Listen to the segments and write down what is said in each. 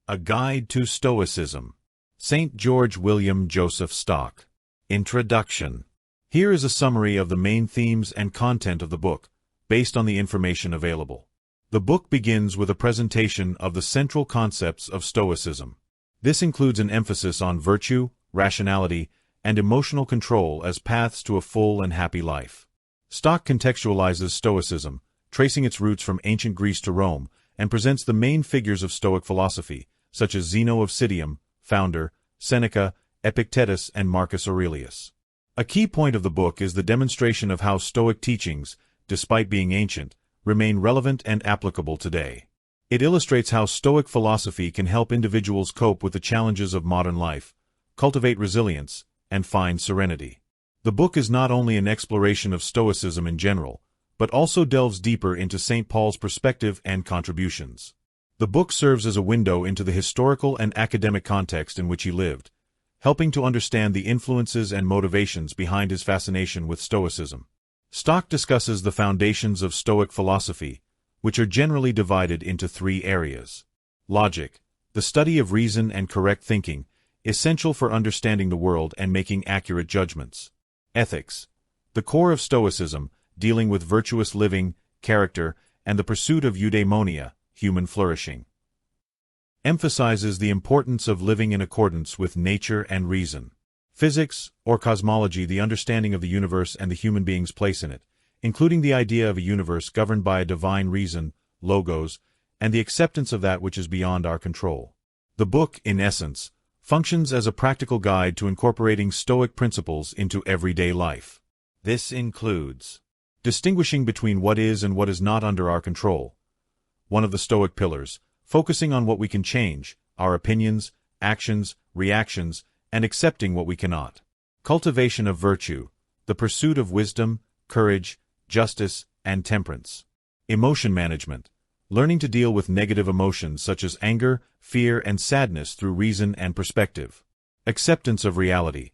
A Guide to Stoicism. St. George William Joseph Stock. Introduction. Here is a summary of the main themes and content of the book, based on the information available. The book begins with a presentation of the central concepts of Stoicism. This includes an emphasis on virtue, rationality, and emotional control as paths to a full and happy life. Stock contextualizes Stoicism, tracing its roots from ancient Greece to Rome, and presents the main figures of Stoic philosophy, such as Zeno of Citium, founder, Seneca, Epictetus, and Marcus Aurelius. A key point of the book is the demonstration of how Stoic teachings, despite being ancient, remain relevant and applicable today. It illustrates how Stoic philosophy can help individuals cope with the challenges of modern life, cultivate resilience, and find serenity. The book is not only an exploration of Stoicism in general, but also delves deeper into St. Paul's perspective and contributions. The book serves as a window into the historical and academic context in which he lived, helping to understand the influences and motivations behind his fascination with Stoicism. Stock discusses the foundations of Stoic philosophy, which are generally divided into three areas. Logic, the study of reason and correct thinking, essential for understanding the world and making accurate judgments. Ethics, the core of Stoicism, dealing with virtuous living, character, and the pursuit of eudaimonia, human flourishing. Emphasizes the importance of living in accordance with nature and reason. Physics, or cosmology, the understanding of the universe and the human being's place in it, including the idea of a universe governed by a divine reason, logos, and the acceptance of that which is beyond our control. The book, in essence, functions as a practical guide to incorporating Stoic principles into everyday life. This includes distinguishing between what is and what is not under our control, one of the Stoic pillars, focusing on what we can change, our opinions, actions, reactions, and accepting what we cannot. Cultivation of virtue, the pursuit of wisdom, courage, justice, and temperance. Emotion management, learning to deal with negative emotions such as anger, fear, and sadness through reason and perspective. Acceptance of reality,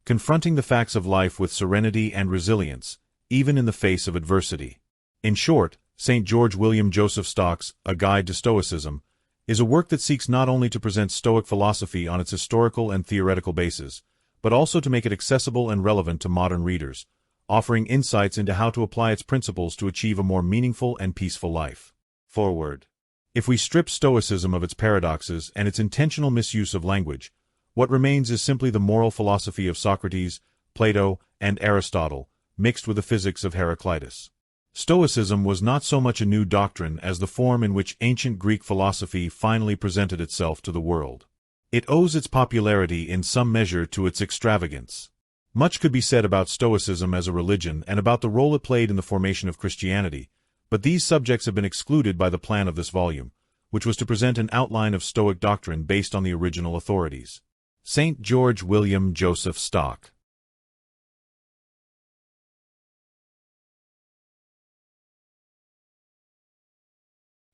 confronting the facts of life with serenity and resilience, even in the face of adversity. In short, St. George William Joseph Stock's A Guide to Stoicism is a work that seeks not only to present Stoic philosophy on its historical and theoretical basis, but also to make it accessible and relevant to modern readers, offering insights into how to apply its principles to achieve a more meaningful and peaceful life. Forward. If we strip Stoicism of its paradoxes and its intentional misuse of language, what remains is simply the moral philosophy of Socrates, Plato, and Aristotle, mixed with the physics of Heraclitus. Stoicism was not so much a new doctrine as the form in which ancient Greek philosophy finally presented itself to the world. It owes its popularity in some measure to its extravagance. Much could be said about Stoicism as a religion and about the role it played in the formation of Christianity, but these subjects have been excluded by the plan of this volume, which was to present an outline of Stoic doctrine based on the original authorities. St. George William Joseph Stock.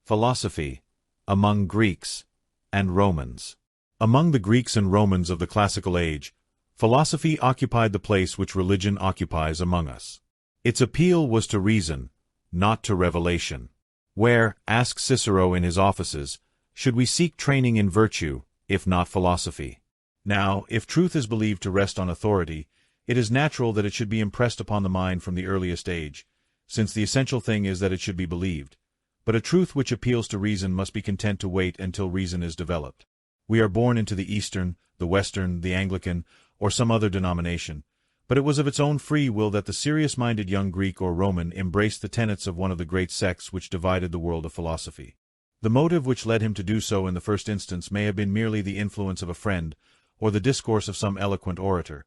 Philosophy, among Greeks and Romans. Among the Greeks and Romans of the classical age, philosophy occupied the place which religion occupies among us. Its appeal was to reason, not to revelation. Where, asks Cicero in his Offices, should we seek training in virtue, if not philosophy? Now, if truth is believed to rest on authority, it is natural that it should be impressed upon the mind from the earliest age, since the essential thing is that it should be believed. But a truth which appeals to reason must be content to wait until reason is developed. We are born into the Eastern, the Western, the Anglican, or some other denomination, but it was of its own free will that the serious-minded young Greek or Roman embraced the tenets of one of the great sects which divided the world of philosophy. The motive which led him to do so in the first instance may have been merely the influence of a friend, or the discourse of some eloquent orator,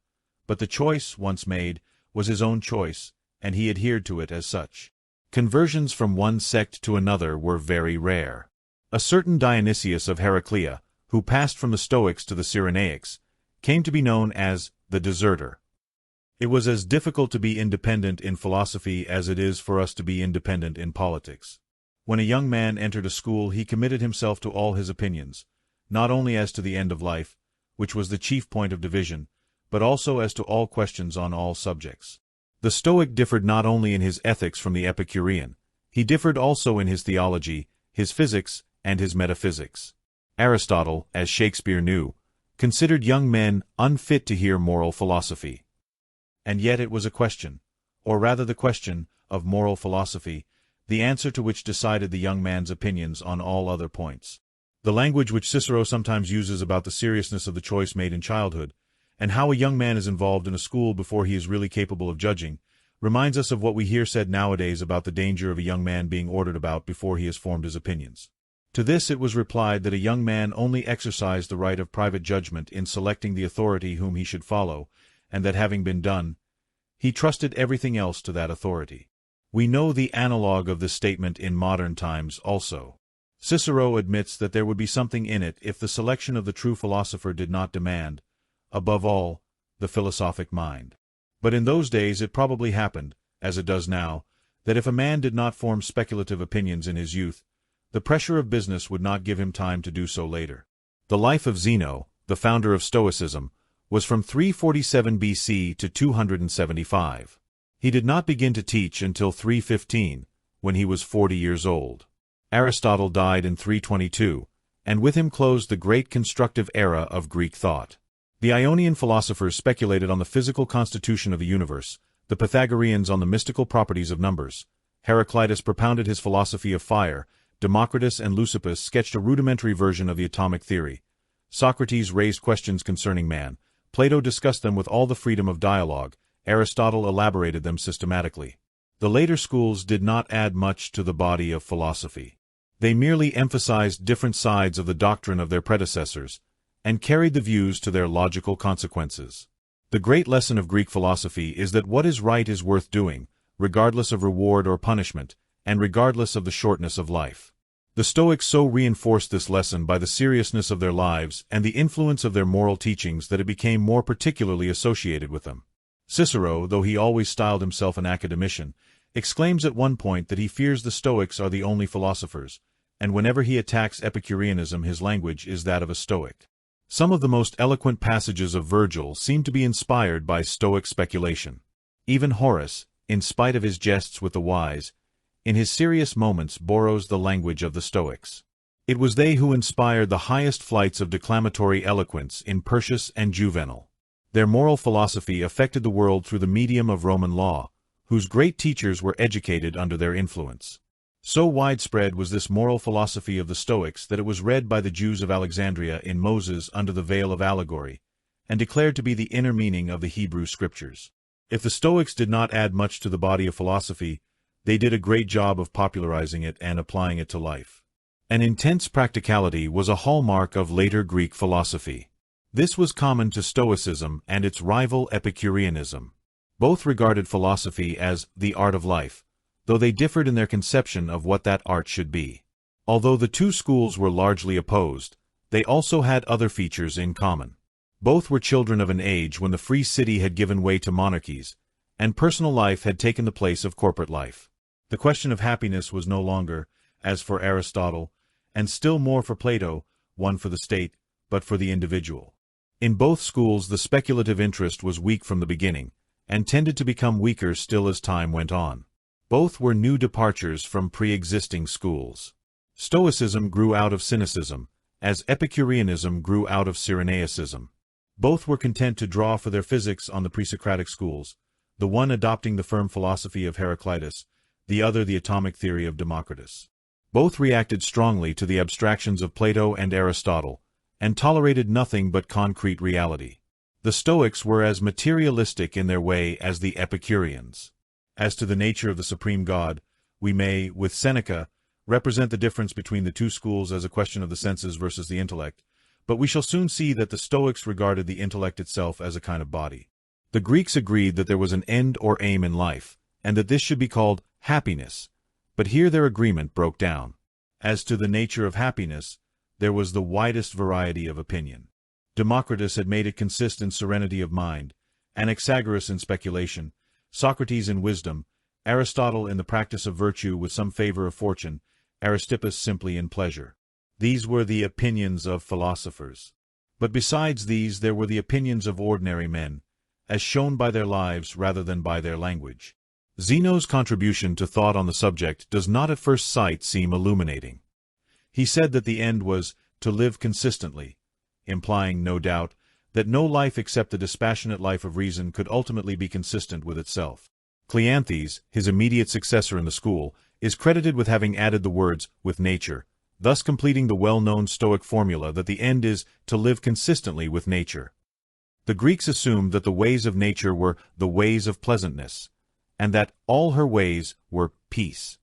but the choice, once made, was his own choice, and he adhered to it as such. Conversions from one sect to another were very rare. A certain Dionysius of Heraclea, who passed from the Stoics to the Cyrenaics, came to be known as the deserter. It was as difficult to be independent in philosophy as it is for us to be independent in politics. When a young man entered a school, he committed himself to all his opinions, not only as to the end of life, which was the chief point of division, but also as to all questions on all subjects. The Stoic differed not only in his ethics from the Epicurean, he differed also in his theology, his physics, and his metaphysics. Aristotle, as Shakespeare knew, considered young men unfit to hear moral philosophy. And yet it was a question, or rather the question, of moral philosophy, the answer to which decided the young man's opinions on all other points. The language which Cicero sometimes uses about the seriousness of the choice made in childhood, and how a young man is involved in a school before he is really capable of judging, reminds us of what we hear said nowadays about the danger of a young man being ordered about before he has formed his opinions. To this it was replied that a young man only exercised the right of private judgment in selecting the authority whom he should follow, and that having been done, he trusted everything else to that authority. We know the analogue of this statement in modern times also. Cicero admits that there would be something in it if the selection of the true philosopher did not demand, above all, the philosophic mind. But in those days it probably happened, as it does now, that if a man did not form speculative opinions in his youth, the pressure of business would not give him time to do so later. The life of Zeno, the founder of Stoicism, was from 347 BC to 275. He did not begin to teach until 315, when he was 40 years old. Aristotle died in 322, and with him closed the great constructive era of Greek thought. The Ionian philosophers speculated on the physical constitution of the universe, the Pythagoreans on the mystical properties of numbers. Heraclitus propounded his philosophy of fire, Democritus and Leucippus sketched a rudimentary version of the atomic theory. Socrates raised questions concerning man, Plato discussed them with all the freedom of dialogue, Aristotle elaborated them systematically. The later schools did not add much to the body of philosophy. They merely emphasized different sides of the doctrine of their predecessors, and carried the views to their logical consequences. The great lesson of Greek philosophy is that what is right is worth doing, regardless of reward or punishment, and regardless of the shortness of life. The Stoics so reinforced this lesson by the seriousness of their lives and the influence of their moral teachings that it became more particularly associated with them. Cicero, though he always styled himself an academician, exclaims at one point that he fears the Stoics are the only philosophers, and whenever he attacks Epicureanism his language is that of a Stoic. Some of the most eloquent passages of Virgil seem to be inspired by Stoic speculation. Even Horace, in spite of his jests with the wise, in his serious moments borrows the language of the Stoics. It was they who inspired the highest flights of declamatory eloquence in Persius and Juvenal. Their moral philosophy affected the world through the medium of Roman law, whose great teachers were educated under their influence. So widespread was this moral philosophy of the Stoics that it was read by the Jews of Alexandria in Moses under the veil of allegory, and declared to be the inner meaning of the Hebrew Scriptures. If the Stoics did not add much to the body of philosophy, they did a great job of popularizing it and applying it to life. An intense practicality was a hallmark of later Greek philosophy. This was common to Stoicism and its rival Epicureanism. Both regarded philosophy as the art of life, though they differed in their conception of what that art should be. Although the two schools were largely opposed, they also had other features in common. Both were children of an age when the free city had given way to monarchies, and personal life had taken the place of corporate life. The question of happiness was no longer, as for Aristotle, and still more for Plato, one for the state, but for the individual. In both schools the speculative interest was weak from the beginning, and tended to become weaker still as time went on. Both were new departures from pre-existing schools. Stoicism grew out of Cynicism, as Epicureanism grew out of Cyrenaicism. Both were content to draw for their physics on the pre-Socratic schools, the one adopting the firm philosophy of Heraclitus, the other the atomic theory of Democritus. Both reacted strongly to the abstractions of Plato and Aristotle, and tolerated nothing but concrete reality. The Stoics were as materialistic in their way as the Epicureans. As to the nature of the supreme God, we may, with Seneca, represent the difference between the two schools as a question of the senses versus the intellect, but we shall soon see that the Stoics regarded the intellect itself as a kind of body. The Greeks agreed that there was an end or aim in life, and that this should be called happiness, but here their agreement broke down. As to the nature of happiness, there was the widest variety of opinion. Democritus had made it consist in serenity of mind, Anaxagoras in speculation, Socrates in wisdom, Aristotle in the practice of virtue with some favor of fortune, Aristippus simply in pleasure. These were the opinions of philosophers. But besides these there were the opinions of ordinary men, as shown by their lives rather than by their language. Zeno's contribution to thought on the subject does not at first sight seem illuminating. He said that the end was to live consistently, implying, no doubt, that no life except the dispassionate life of reason could ultimately be consistent with itself. Cleanthes, his immediate successor in the school, is credited with having added the words "with nature," thus completing the well-known Stoic formula that the end is to live consistently with nature. The Greeks assumed that the ways of nature were the ways of pleasantness, and that all her ways were peace.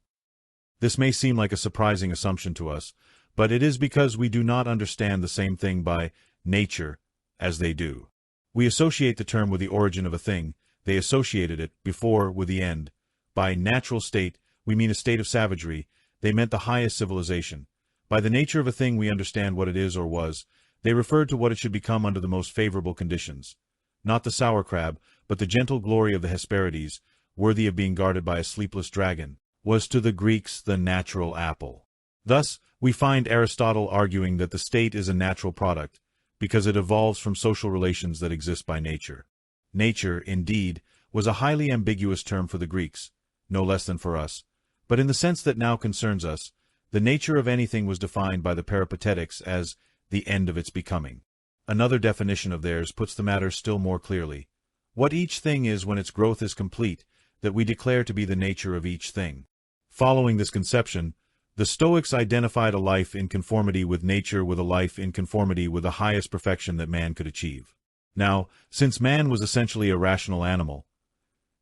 This may seem like a surprising assumption to us, but it is because we do not understand the same thing by nature as they do. We associate the term with the origin of a thing. They associated it before with the end. By natural state, we mean a state of savagery. They meant the highest civilization. By the nature of a thing we understand what it is or was. They referred to what it should become under the most favorable conditions. Not the sour crab, but the gentle glory of the Hesperides, worthy of being guarded by a sleepless dragon, was to the Greeks the natural apple. Thus, we find Aristotle arguing that the state is a natural product, because it evolves from social relations that exist by nature. Nature, indeed, was a highly ambiguous term for the Greeks, no less than for us, but in the sense that now concerns us, the nature of anything was defined by the Peripatetics as the end of its becoming. Another definition of theirs puts the matter still more clearly. What each thing is when its growth is complete, that we declare to be the nature of each thing. Following this conception, the Stoics identified a life in conformity with nature with a life in conformity with the highest perfection that man could achieve. Now, since man was essentially a rational animal,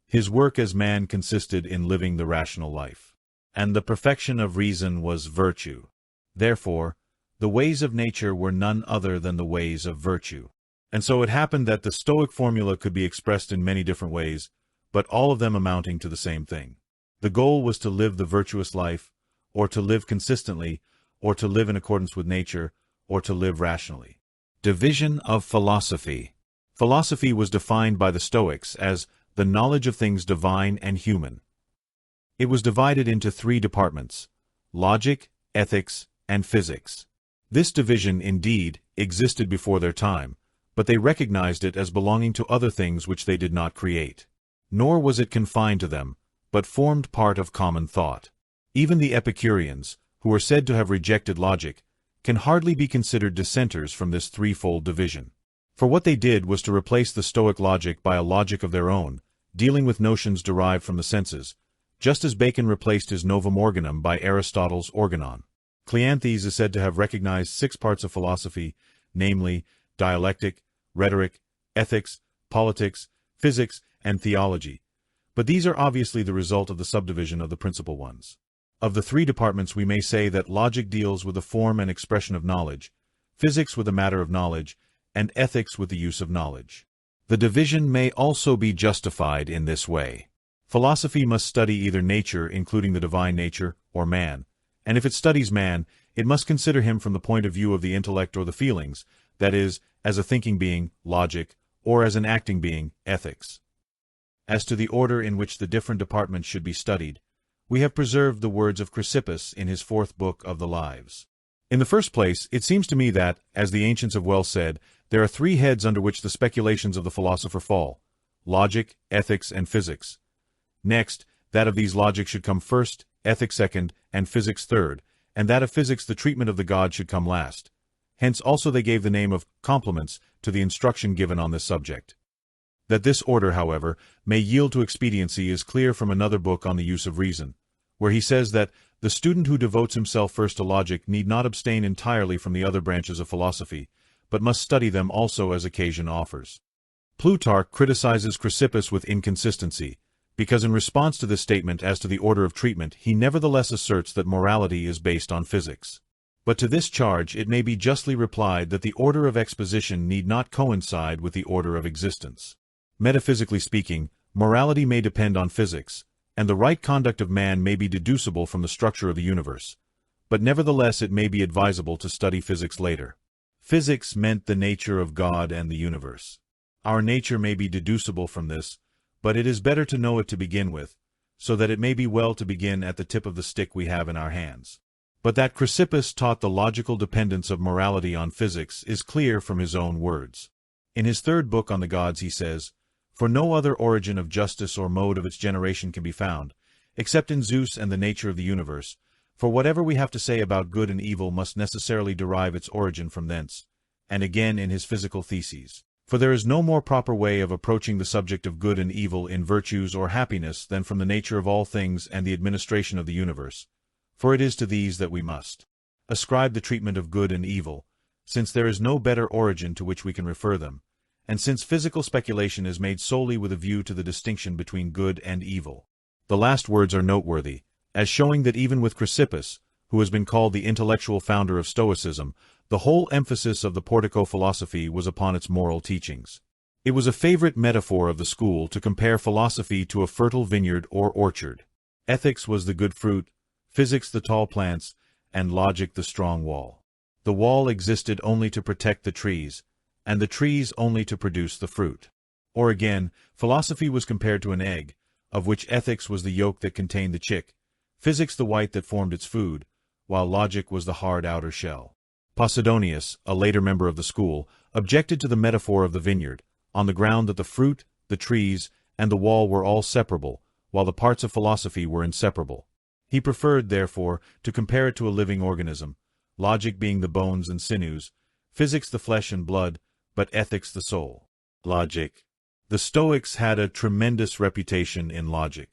his work as man consisted in living the rational life. And the perfection of reason was virtue. Therefore, the ways of nature were none other than the ways of virtue. And so it happened that the Stoic formula could be expressed in many different ways, but all of them amounting to the same thing. The goal was to live the virtuous life, or to live consistently, or to live in accordance with nature, or to live rationally. Division of philosophy. Philosophy was defined by the Stoics as the knowledge of things divine and human. It was divided into three departments: logic, ethics, and physics. This division, indeed, existed before their time, but they recognized it as belonging to other things which they did not create. Nor was it confined to them, but formed part of common thought. Even the Epicureans, who are said to have rejected logic, can hardly be considered dissenters from this threefold division. For what they did was to replace the Stoic logic by a logic of their own, dealing with notions derived from the senses, just as Bacon replaced his Novum Organum by Aristotle's Organon. Cleanthes is said to have recognized 6 parts of philosophy, namely dialectic, rhetoric, ethics, politics, physics, and theology. But these are obviously the result of the subdivision of the principal ones. Of the 3 departments we may say that logic deals with the form and expression of knowledge, physics with the matter of knowledge, and ethics with the use of knowledge. The division may also be justified in this way. Philosophy must study either nature, including the divine nature, or man, and if it studies man, it must consider him from the point of view of the intellect or the feelings, that is, as a thinking being, logic, or as an acting being, ethics. As to the order in which the different departments should be studied, we have preserved the words of Chrysippus in his 4th book of the Lives. In the first place, it seems to me that, as the ancients have well said, there are 3 heads under which the speculations of the philosopher fall: logic, ethics, and physics. Next, that of these logic should come first, ethics second, and physics third, and that of physics the treatment of the gods should come last. Hence also they gave the name of complements to the instruction given on this subject. That this order, however, may yield to expediency is clear from another book on the use of reason, where he says that the student who devotes himself first to logic need not abstain entirely from the other branches of philosophy, but must study them also as occasion offers. Plutarch criticizes Chrysippus with inconsistency, because in response to this statement as to the order of treatment he nevertheless asserts that morality is based on physics. But to this charge it may be justly replied that the order of exposition need not coincide with the order of existence. Metaphysically speaking, morality may depend on physics, and the right conduct of man may be deducible from the structure of the universe, but nevertheless it may be advisable to study physics later. Physics meant the nature of God and the universe. Our nature may be deducible from this, but it is better to know it to begin with, so that it may be well to begin at the tip of the stick we have in our hands. But that Chrysippus taught the logical dependence of morality on physics is clear from his own words. In his 3rd book on the gods he says, "For no other origin of justice or mode of its generation can be found, except in Zeus and the nature of the universe, For whatever we have to say about good and evil must necessarily derive its origin from thence, and again in his physical theses. For there is no more proper way of approaching the subject of good and evil in virtues or happiness than from the nature of all things and the administration of the universe, for it is to these that we must ascribe the treatment of good and evil, since there is no better origin to which we can refer them, and since physical speculation is made solely with a view to the distinction between good and evil. The last words are noteworthy, as showing that even with Chrysippus, who has been called the intellectual founder of Stoicism, the whole emphasis of the Portico philosophy was upon its moral teachings. It was a favorite metaphor of the school to compare philosophy to a fertile vineyard or orchard. Ethics was the good fruit, physics the tall plants, and logic the strong wall. The wall existed only to protect the trees, and the trees only to produce the fruit. Or again, philosophy was compared to an egg, of which ethics was the yolk that contained the chick, physics the white that formed its food, while logic was the hard outer shell. Posidonius, a later member of the school, objected to the metaphor of the vineyard, on the ground that the fruit, the trees, and the wall were all separable, while the parts of philosophy were inseparable. He preferred, therefore, to compare it to a living organism, logic being the bones and sinews, physics the flesh and blood, but ethics the soul. Logic. The Stoics had a tremendous reputation in logic.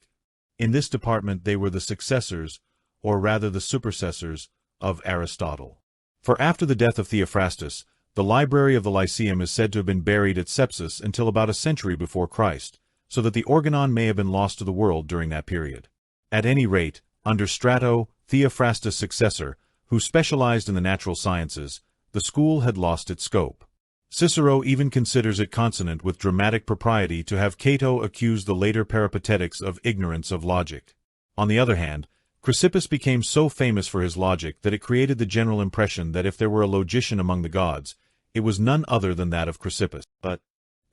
In this department they were the successors, or rather the supersessors, of Aristotle. For after the death of Theophrastus, the library of the Lyceum is said to have been buried at Sepsis until about a century before Christ, so that the Organon may have been lost to the world during that period. At any rate, under Strato, Theophrastus' successor, who specialized in the natural sciences, the school had lost its scope. Cicero even considers it consonant with dramatic propriety to have Cato accuse the later Peripatetics of ignorance of logic. On the other hand, Chrysippus became so famous for his logic that it created the general impression that if there were a logician among the gods, it was none other than that of Chrysippus. But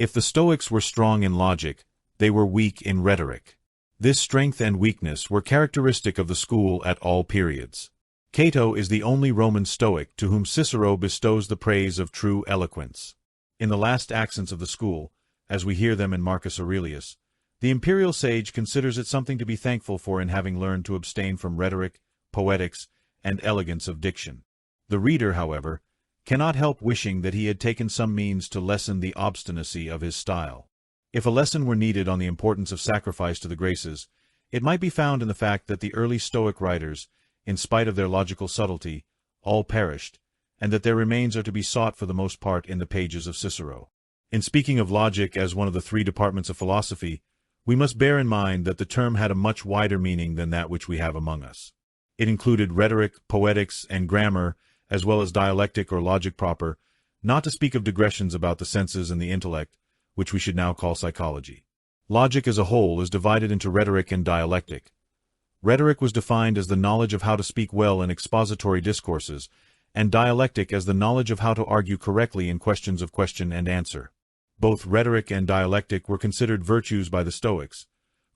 if the Stoics were strong in logic, they were weak in rhetoric. This strength and weakness were characteristic of the school at all periods. Cato is the only Roman Stoic to whom Cicero bestows the praise of true eloquence. In the last accents of the school, as we hear them in Marcus Aurelius, the imperial sage considers it something to be thankful for in having learned to abstain from rhetoric, poetics, and elegance of diction. The reader, however, cannot help wishing that he had taken some means to lessen the obstinacy of his style. If a lesson were needed on the importance of sacrifice to the graces, it might be found in the fact that the early Stoic writers, in spite of their logical subtlety, all perished, and that their remains are to be sought for the most part in the pages of Cicero. In speaking of logic as one of the three departments of philosophy, we must bear in mind that the term had a much wider meaning than that which we have among us. It included rhetoric, poetics, and grammar, as well as dialectic or logic proper, not to speak of digressions about the senses and the intellect, which we should now call psychology. Logic as a whole is divided into rhetoric and dialectic. Rhetoric was defined as the knowledge of how to speak well in expository discourses, and dialectic as the knowledge of how to argue correctly in questions of question and answer. Both rhetoric and dialectic were considered virtues by the Stoics,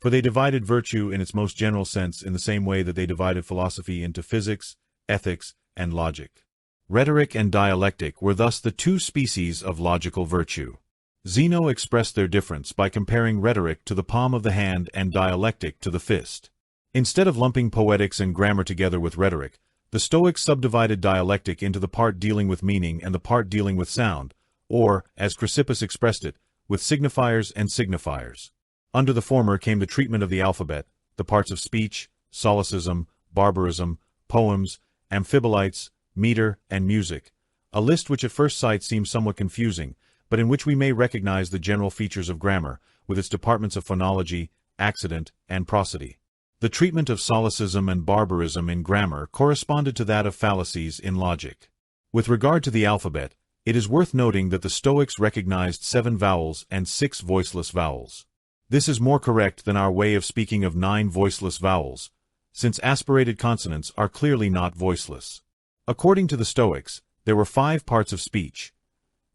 for they divided virtue in its most general sense in the same way that they divided philosophy into physics, ethics, and logic. Rhetoric and dialectic were thus the two species of logical virtue. Zeno expressed their difference by comparing rhetoric to the palm of the hand and dialectic to the fist. Instead of lumping poetics and grammar together with rhetoric, the Stoics subdivided dialectic into the part dealing with meaning and the part dealing with sound, or, as Chrysippus expressed it, with signifiers and signifiers. Under the former came the treatment of the alphabet, the parts of speech, solecism, barbarism, poems, amphibolites, meter, and music, a list which at first sight seems somewhat confusing, but in which we may recognize the general features of grammar, with its departments of phonology, accident, and prosody. The treatment of solecism and barbarism in grammar corresponded to that of fallacies in logic. With regard to the alphabet, it is worth noting that the Stoics recognized 7 vowels and 6 voiceless vowels. This is more correct than our way of speaking of 9 voiceless vowels, since aspirated consonants are clearly not voiceless. According to the Stoics, there were 5 parts of speech: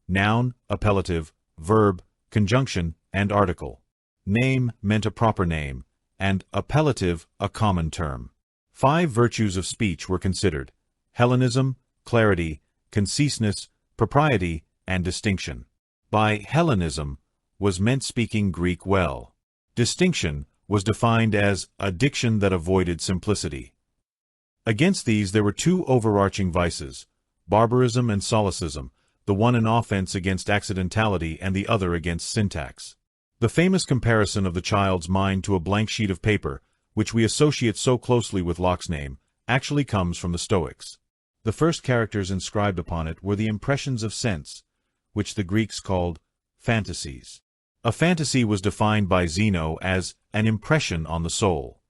noun, appellative, verb, conjunction, and article. Name meant a proper name, and appellative a common term. 5 virtues of speech were considered: Hellenism, clarity, conciseness, propriety, and distinction. By Hellenism was meant speaking Greek well. Distinction was defined as a diction that avoided simplicity. Against these there were two overarching vices, barbarism and solecism, the one an offense against accidentality and the other against syntax. The famous comparison of the child's mind to a blank sheet of paper, which we associate so closely with Locke's name, actually comes from the Stoics. The first characters inscribed upon it were the impressions of sense, which the Greeks called fantasies. A fantasy was defined by Zeno as an impression on the soul.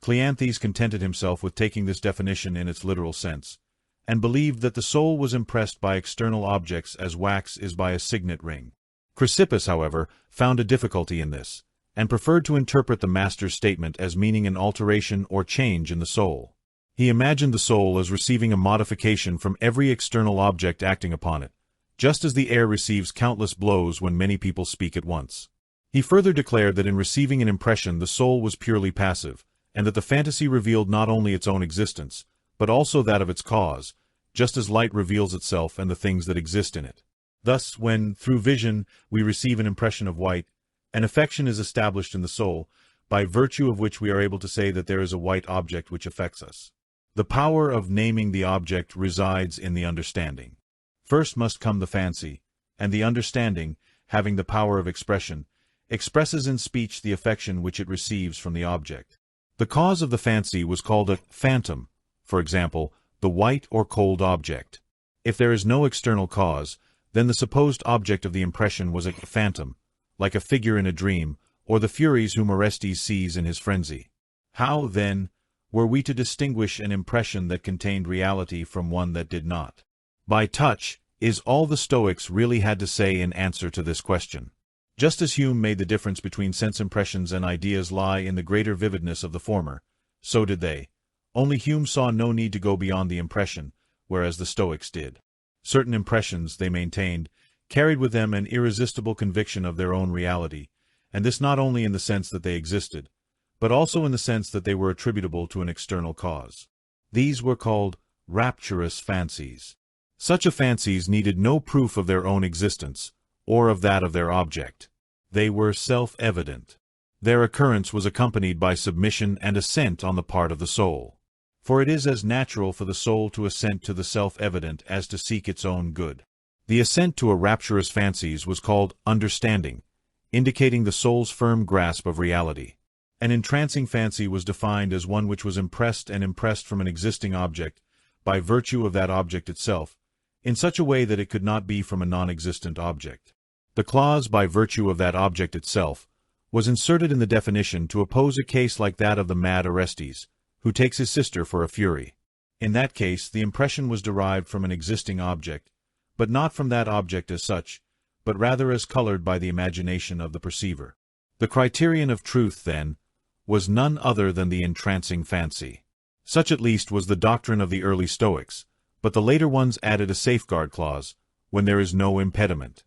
Cleanthes contented himself with taking this definition in its literal sense, and believed that the soul was impressed by external objects as wax is by a signet ring. Chrysippus, however, found a difficulty in this, and preferred to interpret the master's statement as meaning an alteration or change in the soul. He imagined the soul as receiving a modification from every external object acting upon it, just as the air receives countless blows when many people speak at once. He further declared that in receiving an impression the soul was purely passive, and that the fantasy revealed not only its own existence, but also that of its cause, just as light reveals itself and the things that exist in it. Thus, when, through vision, we receive an impression of white, an affection is established in the soul, by virtue of which we are able to say that there is a white object which affects us. The power of naming the object resides in the understanding. First must come the fancy, and the understanding, having the power of expression, expresses in speech the affection which it receives from the object. The cause of the fancy was called a phantom, for example, the white or cold object. If there is no external cause, then the supposed object of the impression was a phantom, like a figure in a dream, or the Furies whom Orestes sees in his frenzy. How, then, were we to distinguish an impression that contained reality from one that did not? By touch is all the Stoics really had to say in answer to this question. Just as Hume made the difference between sense impressions and ideas lie in the greater vividness of the former, so did they. Only Hume saw no need to go beyond the impression, whereas the Stoics did. Certain impressions, they maintained, carried with them an irresistible conviction of their own reality, and this not only in the sense that they existed, but also in the sense that they were attributable to an external cause. These were called rapturous fancies. Such a fancies needed no proof of their own existence, or of that of their object. They were self-evident. Their occurrence was accompanied by submission and assent on the part of the soul. For it is as natural for the soul to assent to the self-evident as to seek its own good. The assent to a rapturous fancies was called understanding, indicating the soul's firm grasp of reality. An entrancing fancy was defined as one which was impressed from an existing object, by virtue of that object itself, in such a way that it could not be from a non-existent object. The clause by virtue of that object itself was inserted in the definition to oppose a case like that of the mad Orestes, who takes his sister for a Fury. In that case, the impression was derived from an existing object, but not from that object as such, but rather as colored by the imagination of the perceiver. The criterion of truth, then, was none other than the entrancing fancy. Such at least was the doctrine of the early Stoics, but the later ones added a safeguard clause, when there is no impediment.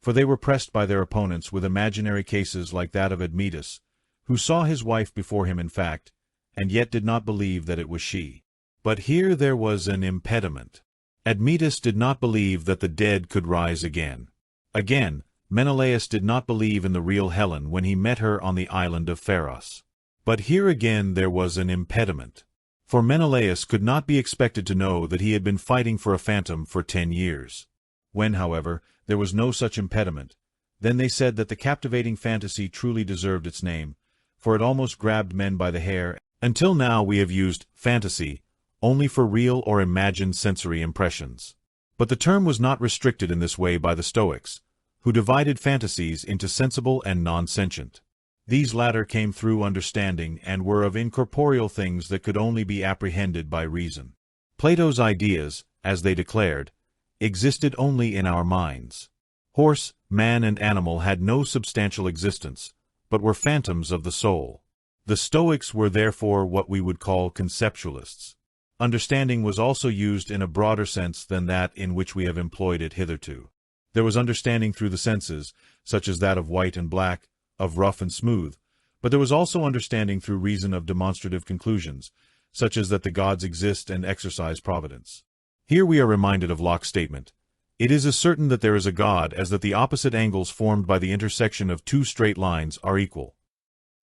For they were pressed by their opponents with imaginary cases like that of Admetus, who saw his wife before him in fact, and yet did not believe that it was she. But here there was an impediment. Admetus did not believe that the dead could rise again. Again, Menelaus did not believe in the real Helen when he met her on the island of Pharos. But here again there was an impediment. For Menelaus could not be expected to know that he had been fighting for a phantom for 10 years. When, however, there was no such impediment, then they said that the captivating fantasy truly deserved its name, for it almost grabbed men by the hair. Until now we have used fantasy only for real or imagined sensory impressions. But the term was not restricted in this way by the Stoics, who divided fantasies into sensible and non-sentient. These latter came through understanding and were of incorporeal things that could only be apprehended by reason. Plato's ideas, as they declared, existed only in our minds. Horse, man, and animal had no substantial existence, but were phantoms of the soul. The Stoics were therefore what we would call conceptualists. Understanding was also used in a broader sense than that in which we have employed it hitherto. There was understanding through the senses, such as that of white and black, of rough and smooth, but there was also understanding through reason of demonstrative conclusions, such as that the gods exist and exercise providence. Here we are reminded of Locke's statement, "It is as certain that there is a God as that the opposite angles formed by the intersection of two straight lines are equal."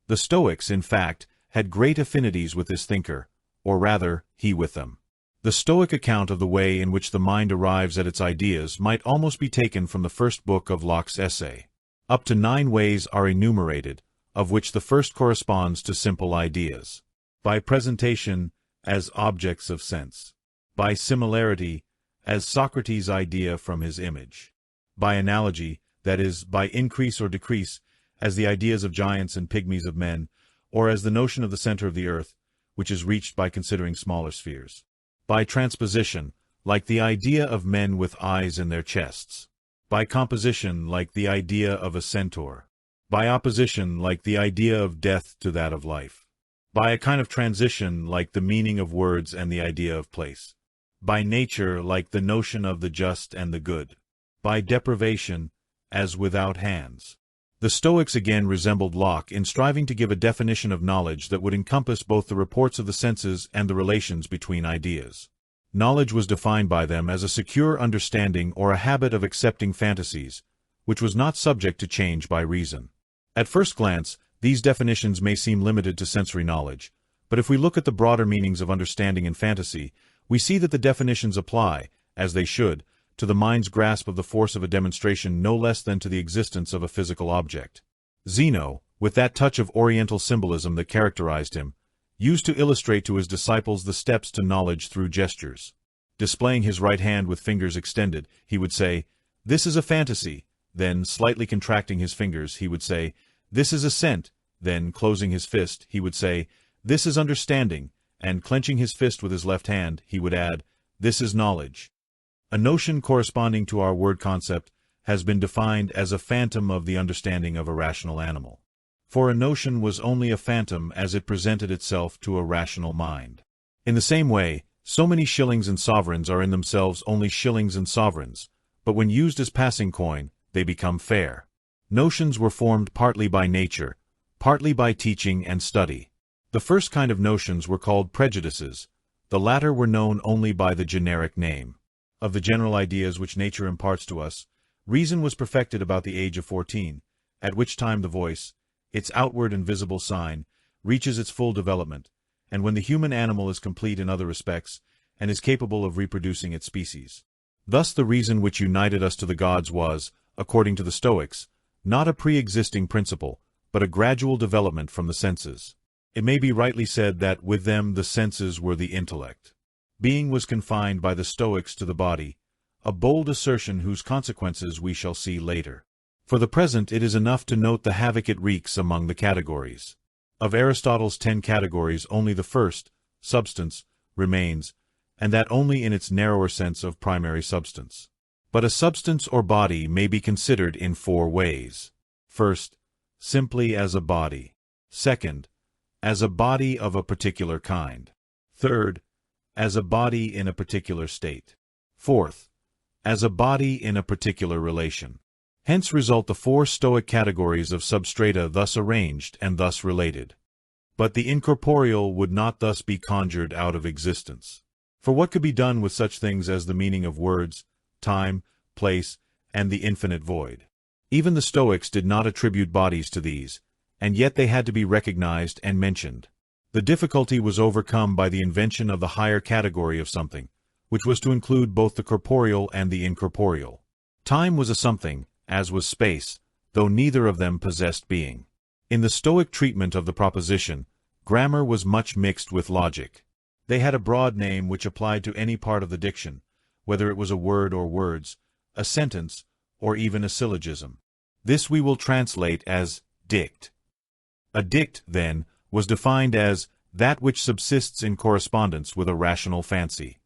The Stoics, in fact, had great affinities with this thinker, or rather, he with them. The Stoic account of the way in which the mind arrives at its ideas might almost be taken from the first book of Locke's essay. Up to 9 ways are enumerated, of which the first corresponds to simple ideas. By presentation, as objects of sense. By similarity, as Socrates' idea from his image. By analogy, that is, by increase or decrease, as the ideas of giants and pygmies of men, or as the notion of the center of the earth, which is reached by considering smaller spheres. By transposition, like the idea of men with eyes in their chests. By composition, like the idea of a centaur. By opposition, like the idea of death to that of life. By a kind of transition, like the meaning of words and the idea of place. By nature, like the notion of the just and the good. By deprivation, as without hands. The Stoics again resembled Locke in striving to give a definition of knowledge that would encompass both the reports of the senses and the relations between ideas. Knowledge was defined by them as a secure understanding or a habit of accepting fantasies, which was not subject to change by reason. At first glance, these definitions may seem limited to sensory knowledge, but if we look at the broader meanings of understanding and fantasy, we see that the definitions apply, as they should, to the mind's grasp of the force of a demonstration no less than to the existence of a physical object. Zeno, with that touch of Oriental symbolism that characterized him, used to illustrate to his disciples the steps to knowledge through gestures. Displaying his right hand with fingers extended, he would say, "This is a fantasy," then, slightly contracting his fingers, he would say, "This is assent," then, closing his fist, he would say, "This is understanding," and clenching his fist with his left hand, he would add, "This is knowledge." A notion corresponding to our word concept has been defined as a phantom of the understanding of a rational animal. For a notion was only a phantom as it presented itself to a rational mind. In the same way, so many shillings and sovereigns are in themselves only shillings and sovereigns, but when used as passing coin, they become fair. Notions were formed partly by nature, partly by teaching and study. The first kind of notions were called prejudices, the latter were known only by the generic name. Of the general ideas which nature imparts to us, reason was perfected about the age of 14, at which time the voice, its outward and visible sign, reaches its full development, and when the human animal is complete in other respects, and is capable of reproducing its species. Thus the reason which united us to the gods was, according to the Stoics, not a pre-existing principle, but a gradual development from the senses. It may be rightly said that with them the senses were the intellect. Being was confined by the Stoics to the body, a bold assertion whose consequences we shall see later. For the present it is enough to note the havoc it wreaks among the categories. Of Aristotle's 10 categories only the first, substance, remains, and that only in its narrower sense of primary substance. But a substance or body may be considered in 4 ways. First, simply as a body. Second, as a body of a particular kind. Third, as a body in a particular state. Fourth, as a body in a particular relation. Hence result the 4 Stoic categories of substrata thus arranged and thus related. But the incorporeal would not thus be conjured out of existence. For what could be done with such things as the meaning of words, time, place, and the infinite void? Even the Stoics did not attribute bodies to these, and yet they had to be recognized and mentioned. The difficulty was overcome by the invention of the higher category of something, which was to include both the corporeal and the incorporeal. Time was a something, as was space, though neither of them possessed being. In the Stoic treatment of the proposition, grammar was much mixed with logic. They had a broad name which applied to any part of the diction, whether it was a word or words, a sentence, or even a syllogism. This we will translate as dict. A dict, then, was defined as that which subsists in correspondence with a rational fancy.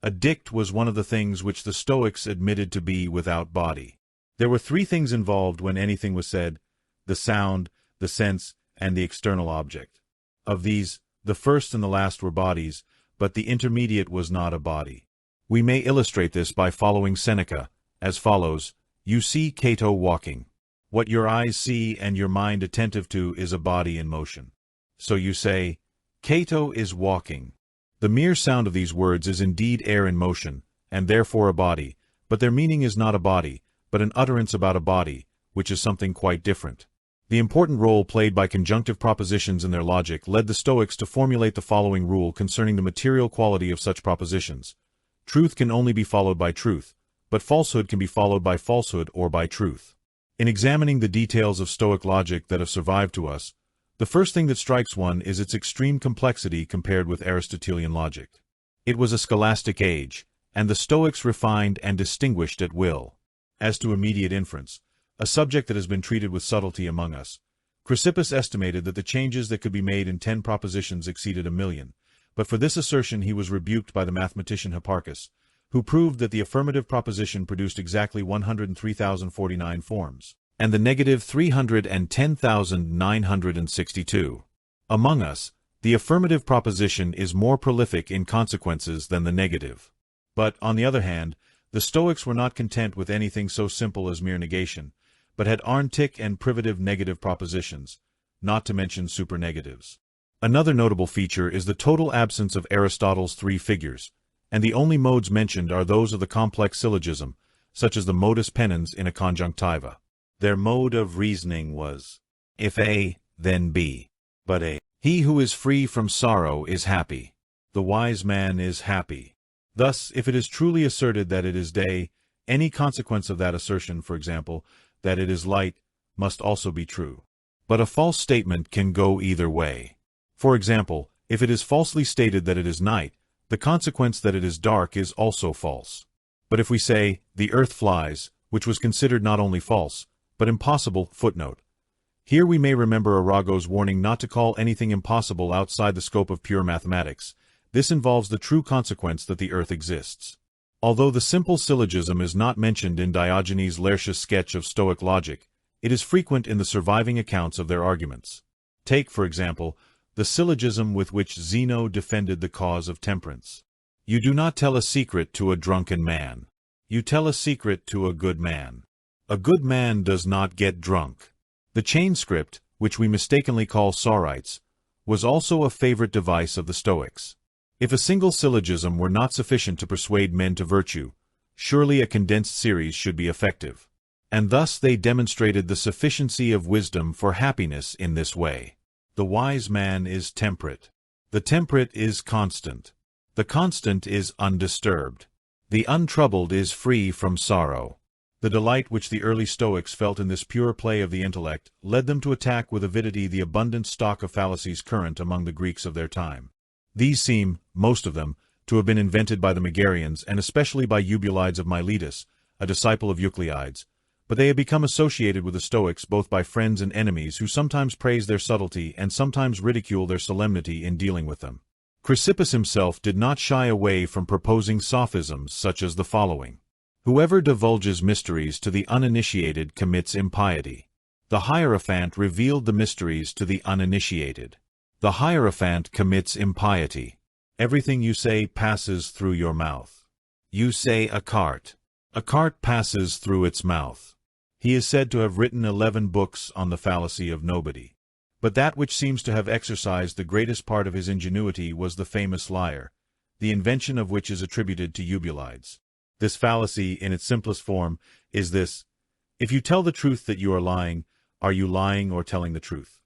A dict was one of the things which the Stoics admitted to be without body. There were 3 things involved when anything was said: the sound, the sense, and the external object. Of these, the first and the last were bodies, but the intermediate was not a body. We may illustrate this by following Seneca, as follows: "You see Cato walking. What your eyes see and your mind attentive to is a body in motion. So you say, Cato is walking." The mere sound of these words is indeed air in motion, and therefore a body, but their meaning is not a body, but an utterance about a body, which is something quite different. The important role played by conjunctive propositions in their logic led the Stoics to formulate the following rule concerning the material quality of such propositions. Truth can only be followed by truth, but falsehood can be followed by falsehood or by truth. In examining the details of Stoic logic that have survived to us, the first thing that strikes one is its extreme complexity compared with Aristotelian logic. It was a scholastic age, and the Stoics refined and distinguished at will. As to immediate inference, a subject that has been treated with subtlety among us, Chrysippus estimated that the changes that could be made in 10 propositions exceeded 1,000,000, but for this assertion he was rebuked by the mathematician Hipparchus, who proved that the affirmative proposition produced exactly 103,049 forms, and the negative 310,962. Among us, the affirmative proposition is more prolific in consequences than the negative. But, on the other hand, the Stoics were not content with anything so simple as mere negation, but had arntic and privative negative propositions, not to mention supernegatives. Another notable feature is the total absence of Aristotle's 3 figures, and the only modes mentioned are those of the complex syllogism, such as the modus ponens in a conjunctiva. Their mode of reasoning was, if A, then B, but A. He who is free from sorrow is happy. The wise man is happy. Thus, if it is truly asserted that it is day, any consequence of that assertion, for example, that it is light, must also be true. But a false statement can go either way. For example, if it is falsely stated that it is night, the consequence that it is dark is also false. But if we say, the earth flies, which was considered not only false, but impossible, footnote. Here we may remember Arago's warning not to call anything impossible outside the scope of pure mathematics. This involves the true consequence that the earth exists. Although the simple syllogism is not mentioned in Diogenes Laertius' sketch of Stoic logic, it is frequent in the surviving accounts of their arguments. Take, for example, the syllogism with which Zeno defended the cause of temperance. You do not tell a secret to a drunken man. You tell a secret to a good man. A good man does not get drunk. The chain script, which we mistakenly call sorites, was also a favorite device of the Stoics. If a single syllogism were not sufficient to persuade men to virtue, surely a condensed series should be effective. And thus they demonstrated the sufficiency of wisdom for happiness in this way. The wise man is temperate. The temperate is constant. The constant is undisturbed. The untroubled is free from sorrow. The delight which the early Stoics felt in this pure play of the intellect led them to attack with avidity the abundant stock of fallacies current among the Greeks of their time. These seem, most of them, to have been invented by the Megarians and especially by Eubulides of Miletus, a disciple of Euclides, but they have become associated with the Stoics both by friends and enemies who sometimes praise their subtlety and sometimes ridicule their solemnity in dealing with them. Chrysippus himself did not shy away from proposing sophisms such as the following. Whoever divulges mysteries to the uninitiated commits impiety. The Hierophant revealed the mysteries to the uninitiated. The Hierophant commits impiety. Everything you say passes through your mouth. You say a cart. A cart passes through its mouth. He is said to have written 11 books on the fallacy of nobody. But that which seems to have exercised the greatest part of his ingenuity was the famous liar, the invention of which is attributed to Eubulides. This fallacy, in its simplest form, is this: if you tell the truth that you are you lying or telling the truth?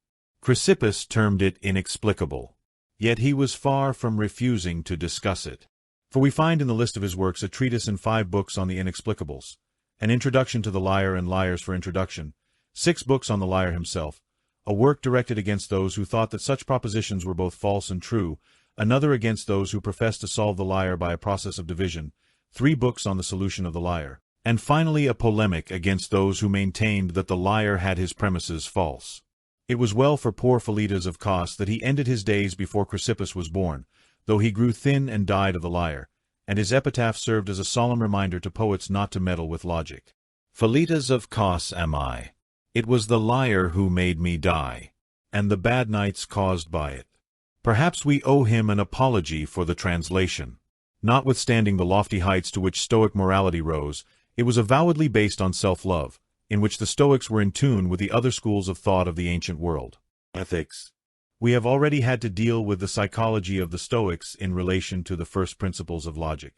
Chrysippus termed it inexplicable. Yet he was far from refusing to discuss it. For we find in the list of his works a treatise in 5 books on the inexplicables, an introduction to the liar and liars for introduction, 6 books on the liar himself, a work directed against those who thought that such propositions were both false and true, another against those who professed to solve the liar by a process of division, 3 books on the solution of the liar, and finally a polemic against those who maintained that the liar had his premises false. It was well for poor Philetas of Cos that he ended his days before Chrysippus was born, though he grew thin and died of the liar, and his epitaph served as a solemn reminder to poets not to meddle with logic. Philetas of Cos am I. It was the liar who made me die, and the bad nights caused by it. Perhaps we owe him an apology for the translation. Notwithstanding the lofty heights to which Stoic morality rose, it was avowedly based on self-love, in which the Stoics were in tune with the other schools of thought of the ancient world. Ethics. We have already had to deal with the psychology of the Stoics in relation to the first principles of logic.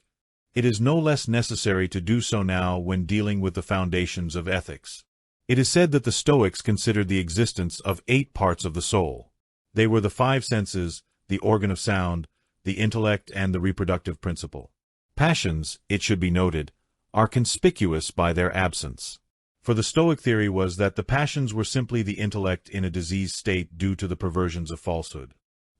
It is no less necessary to do so now when dealing with the foundations of ethics. It is said that the Stoics considered the existence of 8 parts of the soul. They were the 5 senses, the organ of sound, the intellect, and the reproductive principle. Passions, it should be noted, are conspicuous by their absence. For the Stoic theory was that the passions were simply the intellect in a diseased state due to the perversions of falsehood.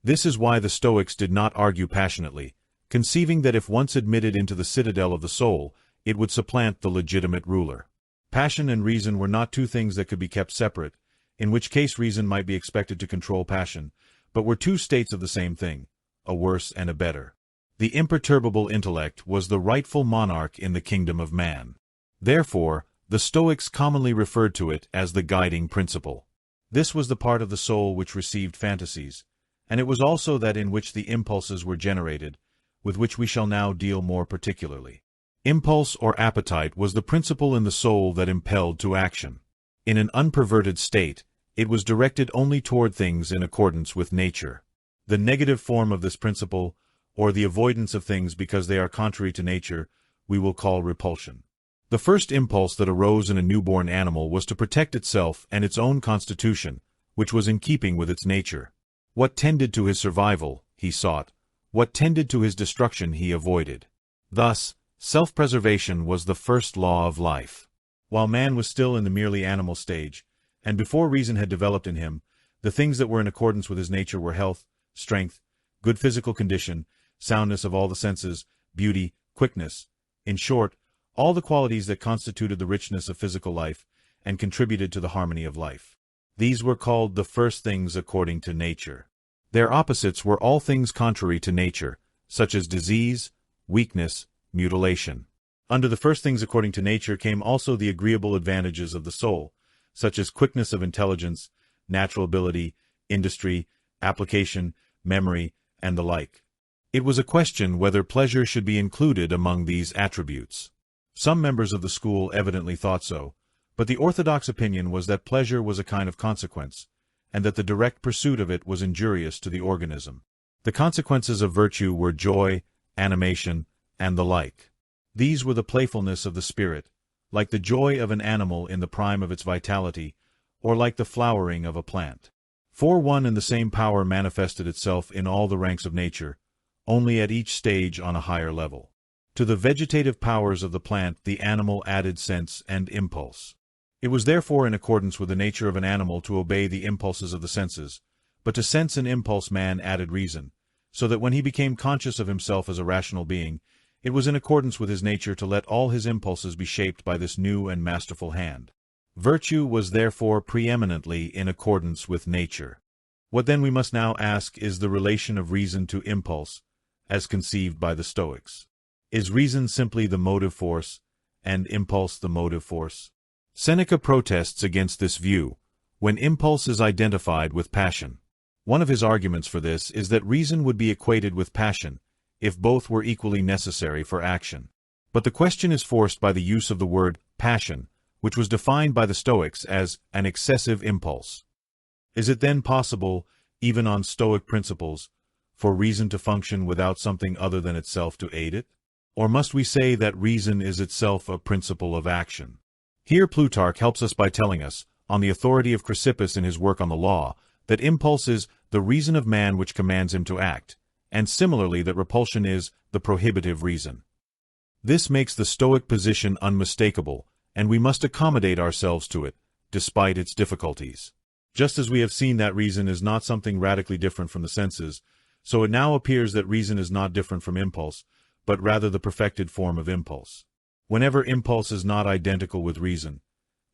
This is why the Stoics did not argue passionately, conceiving that if once admitted into the citadel of the soul, it would supplant the legitimate ruler. Passion and reason were not 2 things that could be kept separate, in which case reason might be expected to control passion, but were 2 states of the same thing, a worse and a better. The imperturbable intellect was the rightful monarch in the kingdom of man. Therefore, the Stoics commonly referred to it as the guiding principle. This was the part of the soul which received fantasies, and it was also that in which the impulses were generated, with which we shall now deal more particularly. Impulse or appetite was the principle in the soul that impelled to action. In an unperverted state, it was directed only toward things in accordance with nature. The negative form of this principle, or the avoidance of things because they are contrary to nature, we will call repulsion. The first impulse that arose in a newborn animal was to protect itself and its own constitution, which was in keeping with its nature. What tended to his survival, he sought. What tended to his destruction, he avoided. Thus, self-preservation was the first law of life. While man was still in the merely animal stage, and before reason had developed in him, the things that were in accordance with his nature were health, strength, good physical condition, soundness of all the senses, beauty, quickness, in short, all the qualities that constituted the richness of physical life and contributed to the harmony of life. These were called the first things according to nature. Their opposites were all things contrary to nature, such as disease, weakness, mutilation. Under the first things according to nature came also the agreeable advantages of the soul, such as quickness of intelligence, natural ability, industry, application, memory, and the like. It was a question whether pleasure should be included among these attributes. Some members of the school evidently thought so, but the orthodox opinion was that pleasure was a kind of consequence, and that the direct pursuit of it was injurious to the organism. The consequences of virtue were joy, animation, and the like. These were the playfulness of the spirit, like the joy of an animal in the prime of its vitality, or like the flowering of a plant. For one and the same power manifested itself in all the ranks of nature, only at each stage on a higher level. To the vegetative powers of the plant the animal added sense and impulse. It was therefore in accordance with the nature of an animal to obey the impulses of the senses, but to sense and impulse man added reason, so that when he became conscious of himself as a rational being, it was in accordance with his nature to let all his impulses be shaped by this new and masterful hand. Virtue was therefore preeminently in accordance with nature. What then we must now ask is the relation of reason to impulse, as conceived by the Stoics. Is reason simply the motive force, and impulse the motive force? Seneca protests against this view, when impulse is identified with passion. One of his arguments for this is that reason would be equated with passion, if both were equally necessary for action. But the question is forced by the use of the word passion, which was defined by the Stoics as an excessive impulse. Is it then possible, even on Stoic principles, for reason to function without something other than itself to aid it? Or must we say that reason is itself a principle of action? Here Plutarch helps us by telling us, on the authority of Chrysippus in his work on the law, that impulse is the reason of man which commands him to act, and similarly that repulsion is the prohibitive reason. This makes the Stoic position unmistakable, and we must accommodate ourselves to it, despite its difficulties. Just as we have seen that reason is not something radically different from the senses, so it now appears that reason is not different from impulse, but rather the perfected form of impulse. Whenever impulse is not identical with reason,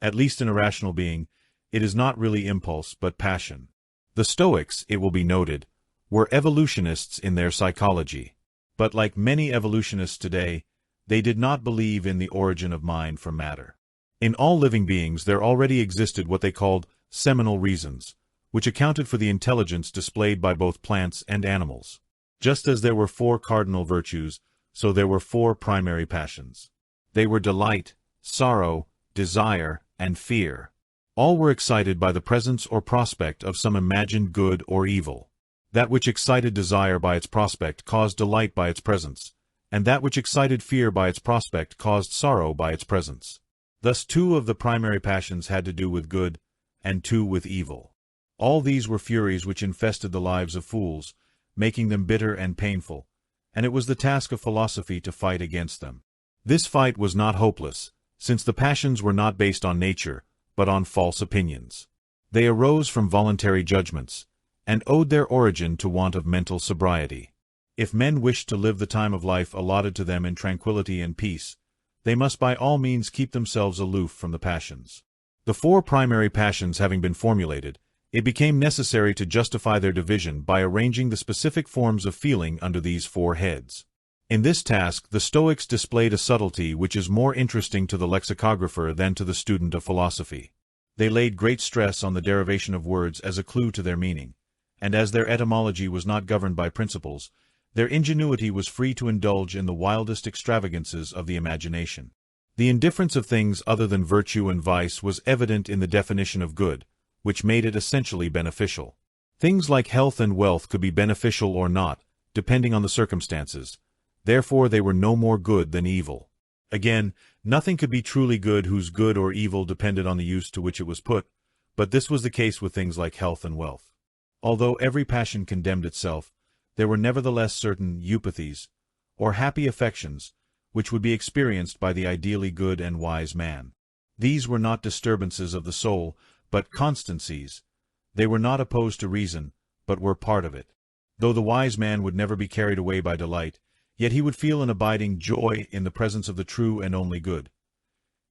at least in a rational being, it is not really impulse but passion. The Stoics, it will be noted, were evolutionists in their psychology. But like many evolutionists today, they did not believe in the origin of mind from matter. In all living beings there already existed what they called seminal reasons, which accounted for the intelligence displayed by both plants and animals. Just as there were 4 cardinal virtues, so there were 4 primary passions. They were delight, sorrow, desire, and fear. All were excited by the presence or prospect of some imagined good or evil. That which excited desire by its prospect caused delight by its presence, and that which excited fear by its prospect caused sorrow by its presence. Thus 2 of the primary passions had to do with good, and 2 with evil. All these were furies which infested the lives of fools, making them bitter and painful, and it was the task of philosophy to fight against them. This fight was not hopeless, since the passions were not based on nature, but on false opinions. They arose from voluntary judgments, and owed their origin to want of mental sobriety. If men wished to live the time of life allotted to them in tranquility and peace, they must by all means keep themselves aloof from the passions. The 4 primary passions having been formulated, it became necessary to justify their division by arranging the specific forms of feeling under these 4 heads. In this task, the Stoics displayed a subtlety which is more interesting to the lexicographer than to the student of philosophy. They laid great stress on the derivation of words as a clue to their meaning, and as their etymology was not governed by principles, their ingenuity was free to indulge in the wildest extravagances of the imagination. The indifference of things other than virtue and vice was evident in the definition of good, which made it essentially beneficial. Things like health and wealth could be beneficial or not, depending on the circumstances. Therefore they were no more good than evil. Again, nothing could be truly good whose good or evil depended on the use to which it was put, but this was the case with things like health and wealth. Although every passion condemned itself, there were nevertheless certain eupathies, or happy affections, which would be experienced by the ideally good and wise man. These were not disturbances of the soul, but constancies. They were not opposed to reason, but were part of it. Though the wise man would never be carried away by delight, yet he would feel an abiding joy in the presence of the true and only good.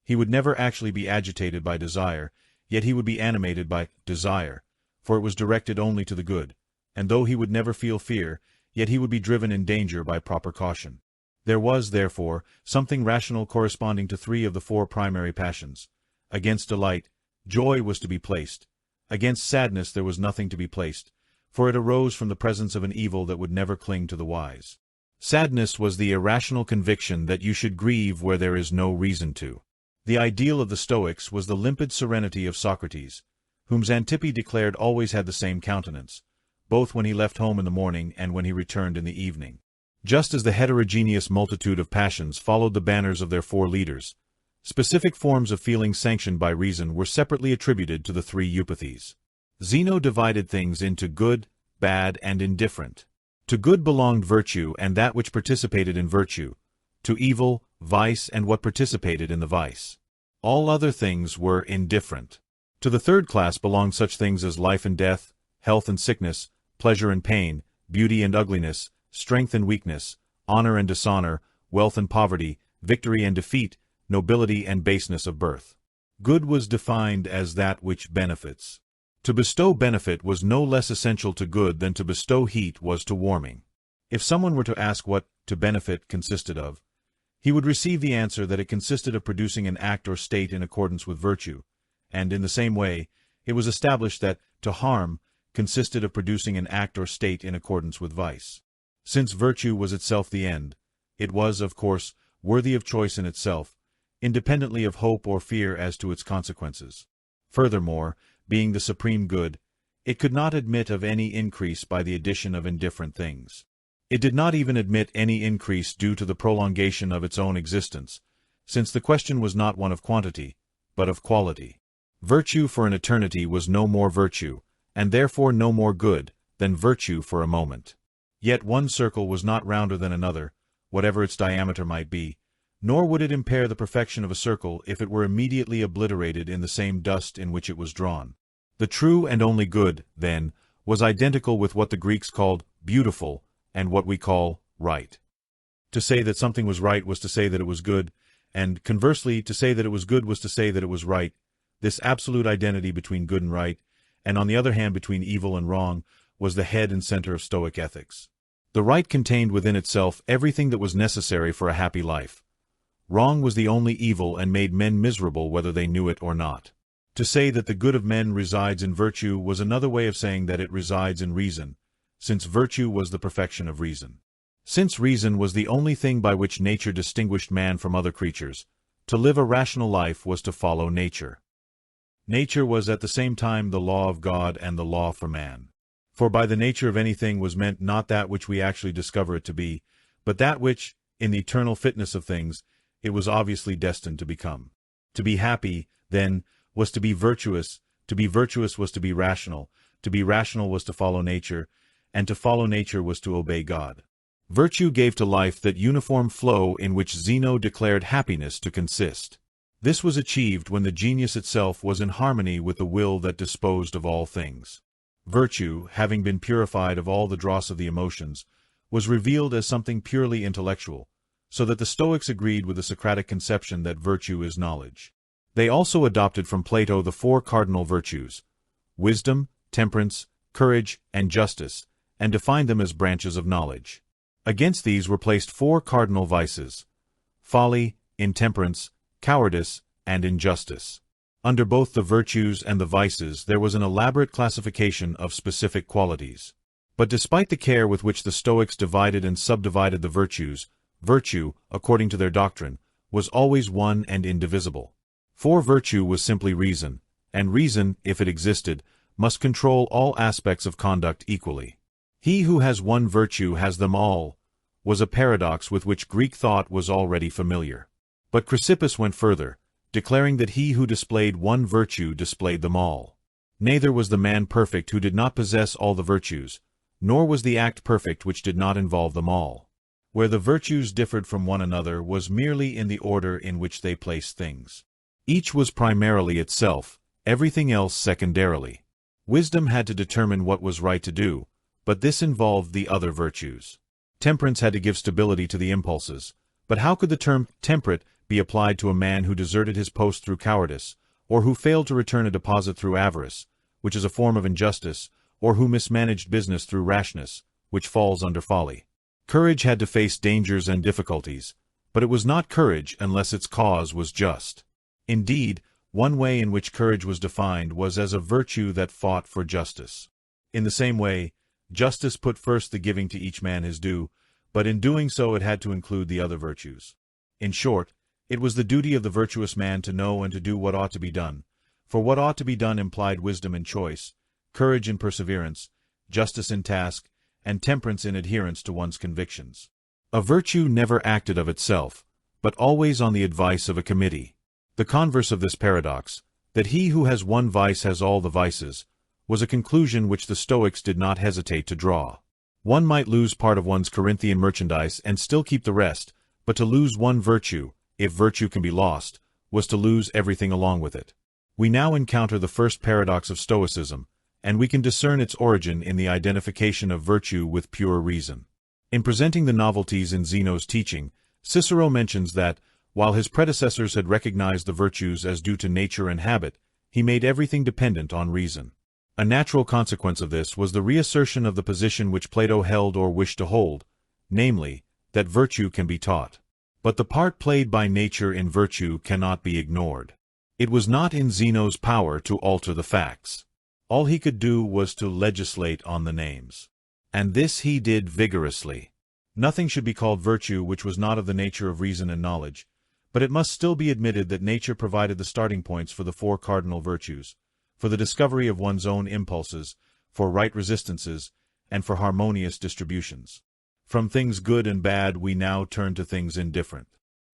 He would never actually be agitated by desire, yet he would be animated by desire, for it was directed only to the good, and though he would never feel fear, yet he would be driven in danger by proper caution. There was, therefore, something rational corresponding to 3 of the 4 primary passions. Against delight, joy was to be placed. Against sadness there was nothing to be placed, for it arose from the presence of an evil that would never cling to the wise. Sadness was the irrational conviction that you should grieve where there is no reason to. The ideal of the Stoics was the limpid serenity of Socrates, whom Xanthippe declared always had the same countenance, both when he left home in the morning and when he returned in the evening. Just as the heterogeneous multitude of passions followed the banners of their 4 leaders, specific forms of feeling sanctioned by reason were separately attributed to the 3 eupathies. Zeno divided things into good, bad, and indifferent. To good belonged virtue and that which participated in virtue, to evil, vice and what participated in the vice. All other things were indifferent. To the 3rd class belonged such things as life and death, health and sickness, pleasure and pain, beauty and ugliness, strength and weakness, honor and dishonor, wealth and poverty, victory and defeat, nobility and baseness of birth. Good was defined as that which benefits. To bestow benefit was no less essential to good than to bestow heat was to warming. If someone were to ask what to benefit consisted of, he would receive the answer that it consisted of producing an act or state in accordance with virtue, and in the same way, it was established that to harm consisted of producing an act or state in accordance with vice. Since virtue was itself the end, it was, of course, worthy of choice in itself, independently of hope or fear as to its consequences. Furthermore, being the supreme good, it could not admit of any increase by the addition of indifferent things. It did not even admit any increase due to the prolongation of its own existence, since the question was not one of quantity, but of quality. Virtue for an eternity was no more virtue, and therefore no more good, than virtue for a moment. Yet one circle was not rounder than another, whatever its diameter might be, nor would it impair the perfection of a circle if it were immediately obliterated in the same dust in which it was drawn. The true and only good, then, was identical with what the Greeks called beautiful and what we call right. To say that something was right was to say that it was good, and conversely, to say that it was good was to say that it was right. This absolute identity between good and right, and on the other hand between evil and wrong, was the head and center of Stoic ethics. The right contained within itself everything that was necessary for a happy life. Wrong was the only evil and made men miserable whether they knew it or not. To say that the good of men resides in virtue was another way of saying that it resides in reason, since virtue was the perfection of reason. Since reason was the only thing by which nature distinguished man from other creatures, to live a rational life was to follow nature. Nature was at the same time the law of God and the law for man. For by the nature of anything was meant not that which we actually discover it to be, but that which, in the eternal fitness of things, it was obviously destined to become. To be happy, then, was to be virtuous was to be rational was to follow nature, and to follow nature was to obey God. Virtue gave to life that uniform flow in which Zeno declared happiness to consist. This was achieved when the genius itself was in harmony with the will that disposed of all things. Virtue, having been purified of all the dross of the emotions, was revealed as something purely intellectual, so that the Stoics agreed with the Socratic conception that virtue is knowledge. They also adopted from Plato the four cardinal virtues: wisdom, temperance, courage, and justice, and defined them as branches of knowledge. Against these were placed four cardinal vices: folly, intemperance, cowardice, and injustice. Under both the virtues and the vices there was an elaborate classification of specific qualities. But despite the care with which the Stoics divided and subdivided the virtues, virtue, according to their doctrine, was always one and indivisible. For virtue was simply reason, and reason, if it existed, must control all aspects of conduct equally. He who has one virtue has them all, was a paradox with which Greek thought was already familiar. But Chrysippus went further, declaring that he who displayed one virtue displayed them all. Neither was the man perfect who did not possess all the virtues, nor was the act perfect which did not involve them all. Where the virtues differed from one another was merely in the order in which they placed things. Each was primarily itself, everything else secondarily. Wisdom had to determine what was right to do, but this involved the other virtues. Temperance had to give stability to the impulses, but how could the term temperate be applied to a man who deserted his post through cowardice, or who failed to return a deposit through avarice, which is a form of injustice, or who mismanaged business through rashness, which falls under folly? Courage had to face dangers and difficulties, but it was not courage unless its cause was just. Indeed, one way in which courage was defined was as a virtue that fought for justice. In the same way, justice put first the giving to each man his due, but in doing so it had to include the other virtues. In short, it was the duty of the virtuous man to know and to do what ought to be done, for what ought to be done implied wisdom in choice, courage in perseverance, justice in task, and temperance in adherence to one's convictions. A virtue never acted of itself, but always on the advice of a committee. The converse of this paradox, that he who has one vice has all the vices, was a conclusion which the Stoics did not hesitate to draw. One might lose part of one's Corinthian merchandise and still keep the rest, but to lose one virtue, if virtue can be lost, was to lose everything along with it. We now encounter the first paradox of Stoicism, and we can discern its origin in the identification of virtue with pure reason. In presenting the novelties in Zeno's teaching, Cicero mentions that, while his predecessors had recognized the virtues as due to nature and habit, he made everything dependent on reason. A natural consequence of this was the reassertion of the position which Plato held or wished to hold, namely, that virtue can be taught. But the part played by nature in virtue cannot be ignored. It was not in Zeno's power to alter the facts. All he could do was to legislate on the names. And this he did vigorously. Nothing should be called virtue which was not of the nature of reason and knowledge, but it must still be admitted that nature provided the starting points for the four cardinal virtues, for the discovery of one's own impulses, for right resistances, and for harmonious distributions. From things good and bad we now turn to things indifferent.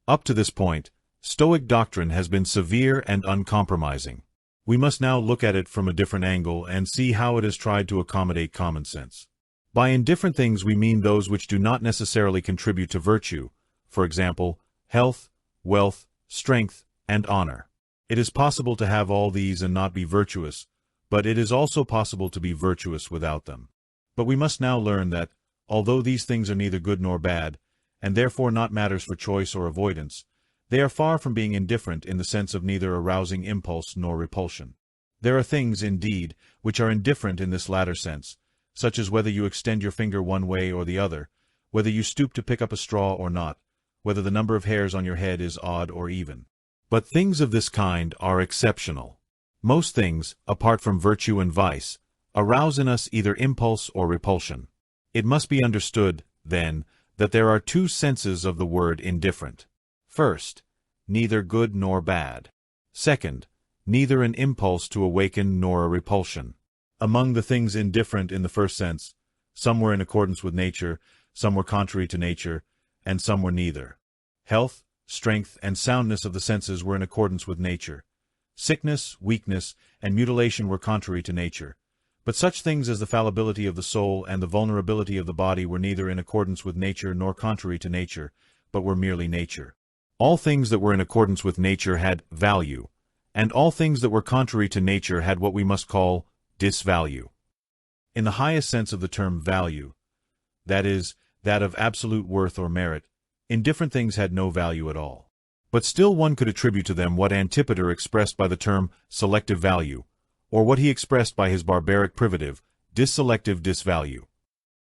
Up to this point, Stoic doctrine has been severe and uncompromising. We must now look at it from a different angle and see how it has tried to accommodate common sense. By indifferent things we mean those which do not necessarily contribute to virtue, for example, health, wealth, strength, and honor. It is possible to have all these and not be virtuous, but it is also possible to be virtuous without them. But we must now learn that, although these things are neither good nor bad, and therefore not matters for choice or avoidance, they are far from being indifferent in the sense of neither arousing impulse nor repulsion. There are things, indeed, which are indifferent in this latter sense, such as whether you extend your finger one way or the other, whether you stoop to pick up a straw or not, whether the number of hairs on your head is odd or even. But things of this kind are exceptional. Most things, apart from virtue and vice, arouse in us either impulse or repulsion. It must be understood, then, that there are two senses of the word indifferent. First, neither good nor bad. Second, neither an impulse to awaken nor a repulsion. Among the things indifferent in the first sense, some were in accordance with nature, some were contrary to nature, and some were neither. Health, strength, and soundness of the senses were in accordance with nature. Sickness, weakness, and mutilation were contrary to nature. But such things as the fallibility of the soul and the vulnerability of the body were neither in accordance with nature nor contrary to nature, but were merely nature. All things that were in accordance with nature had value, and all things that were contrary to nature had what we must call disvalue. In the highest sense of the term value, that is, that of absolute worth or merit, indifferent things had no value at all. But still one could attribute to them what Antipater expressed by the term selective value, or what he expressed by his barbaric privative, disselective disvalue.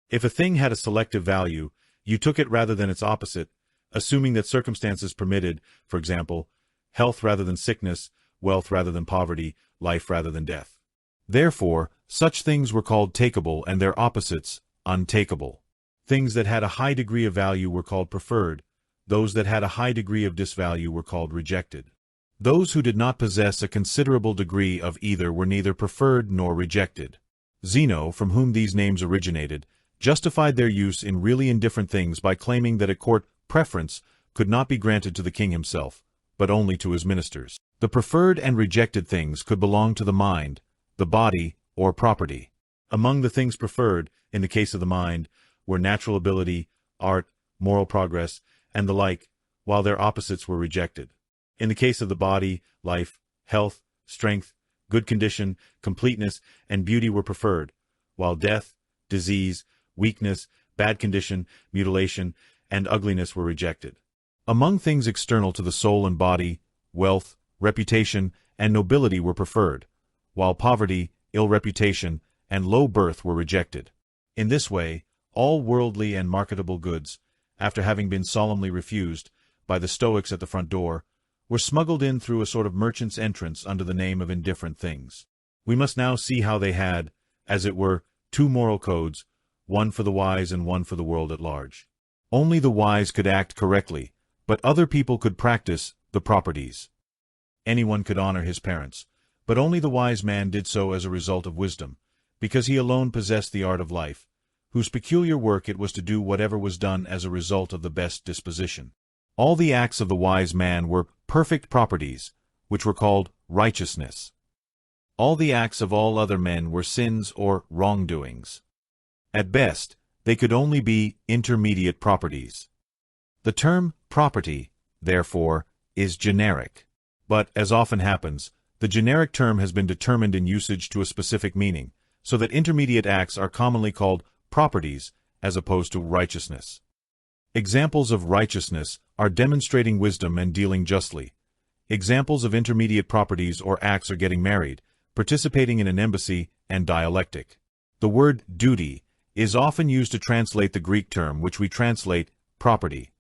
If a thing had a selective value, you took it rather than its opposite, assuming that circumstances permitted, for example, health rather than sickness, wealth rather than poverty, life rather than death. Therefore, such things were called takeable and their opposites untakeable. Things that had a high degree of value were called preferred. Those that had a high degree of disvalue were called rejected. Those who did not possess a considerable degree of either were neither preferred nor rejected. Zeno, from whom these names originated, justified their use in really indifferent things by claiming that a court preference could not be granted to the king himself, but only to his ministers. The preferred and rejected things could belong to the mind, the body, or property. Among the things preferred, in the case of the mind, were natural ability, art, moral progress, and the like, while their opposites were rejected. In the case of the body, life, health, strength, good condition, completeness, and beauty were preferred, while death, disease, weakness, bad condition, mutilation, and ugliness were rejected. Among things external to the soul and body, wealth, reputation, and nobility were preferred, while poverty, ill reputation, and low birth were rejected. In this way, all worldly and marketable goods, after having been solemnly refused, by the Stoics at the front door, were smuggled in through a sort of merchant's entrance under the name of indifferent things. We must now see how they had, as it were, two moral codes, one for the wise and one for the world at large. Only the wise could act correctly, but other people could practice the proprieties. Anyone could honor his parents, but only the wise man did so as a result of wisdom, because he alone possessed the art of life, whose peculiar work it was to do whatever was done as a result of the best disposition. All the acts of the wise man were perfect properties, which were called righteousness. All the acts of all other men were sins or wrongdoings. At best, they could only be intermediate properties. The term property, therefore, is generic. But, as often happens, the generic term has been determined in usage to a specific meaning, so that intermediate acts are commonly called properties as opposed to righteousness. Examples of righteousness are demonstrating wisdom and dealing justly. Examples of intermediate properties or acts are getting married, participating in an embassy, and dialectic. The word duty is often used to translate the Greek term which we translate property.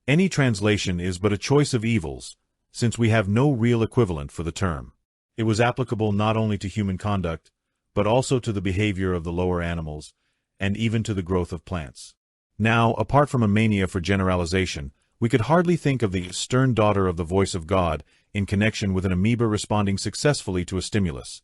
Any translation is but a choice of evils, since we have no real equivalent for the term. It was applicable not only to human conduct, but also to the behavior of the lower animals, and even to the growth of plants. Now, apart from a mania for generalization, we could hardly think of the stern daughter of the voice of God in connection with an amoeba responding successfully to a stimulus.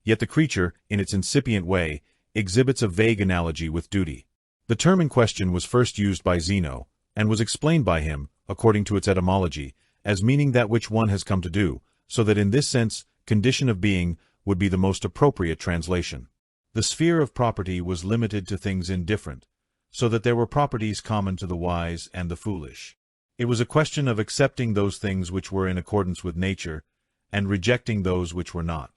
Yet the creature, in its incipient way, exhibits a vague analogy with duty. The term in question was first used by Zeno, and was explained by him, according to its etymology, as meaning that which one has come to do, so that in this sense, condition of being would be the most appropriate translation. The sphere of property was limited to things indifferent, so that there were properties common to the wise and the foolish. It was a question of accepting those things which were in accordance with nature, and rejecting those which were not.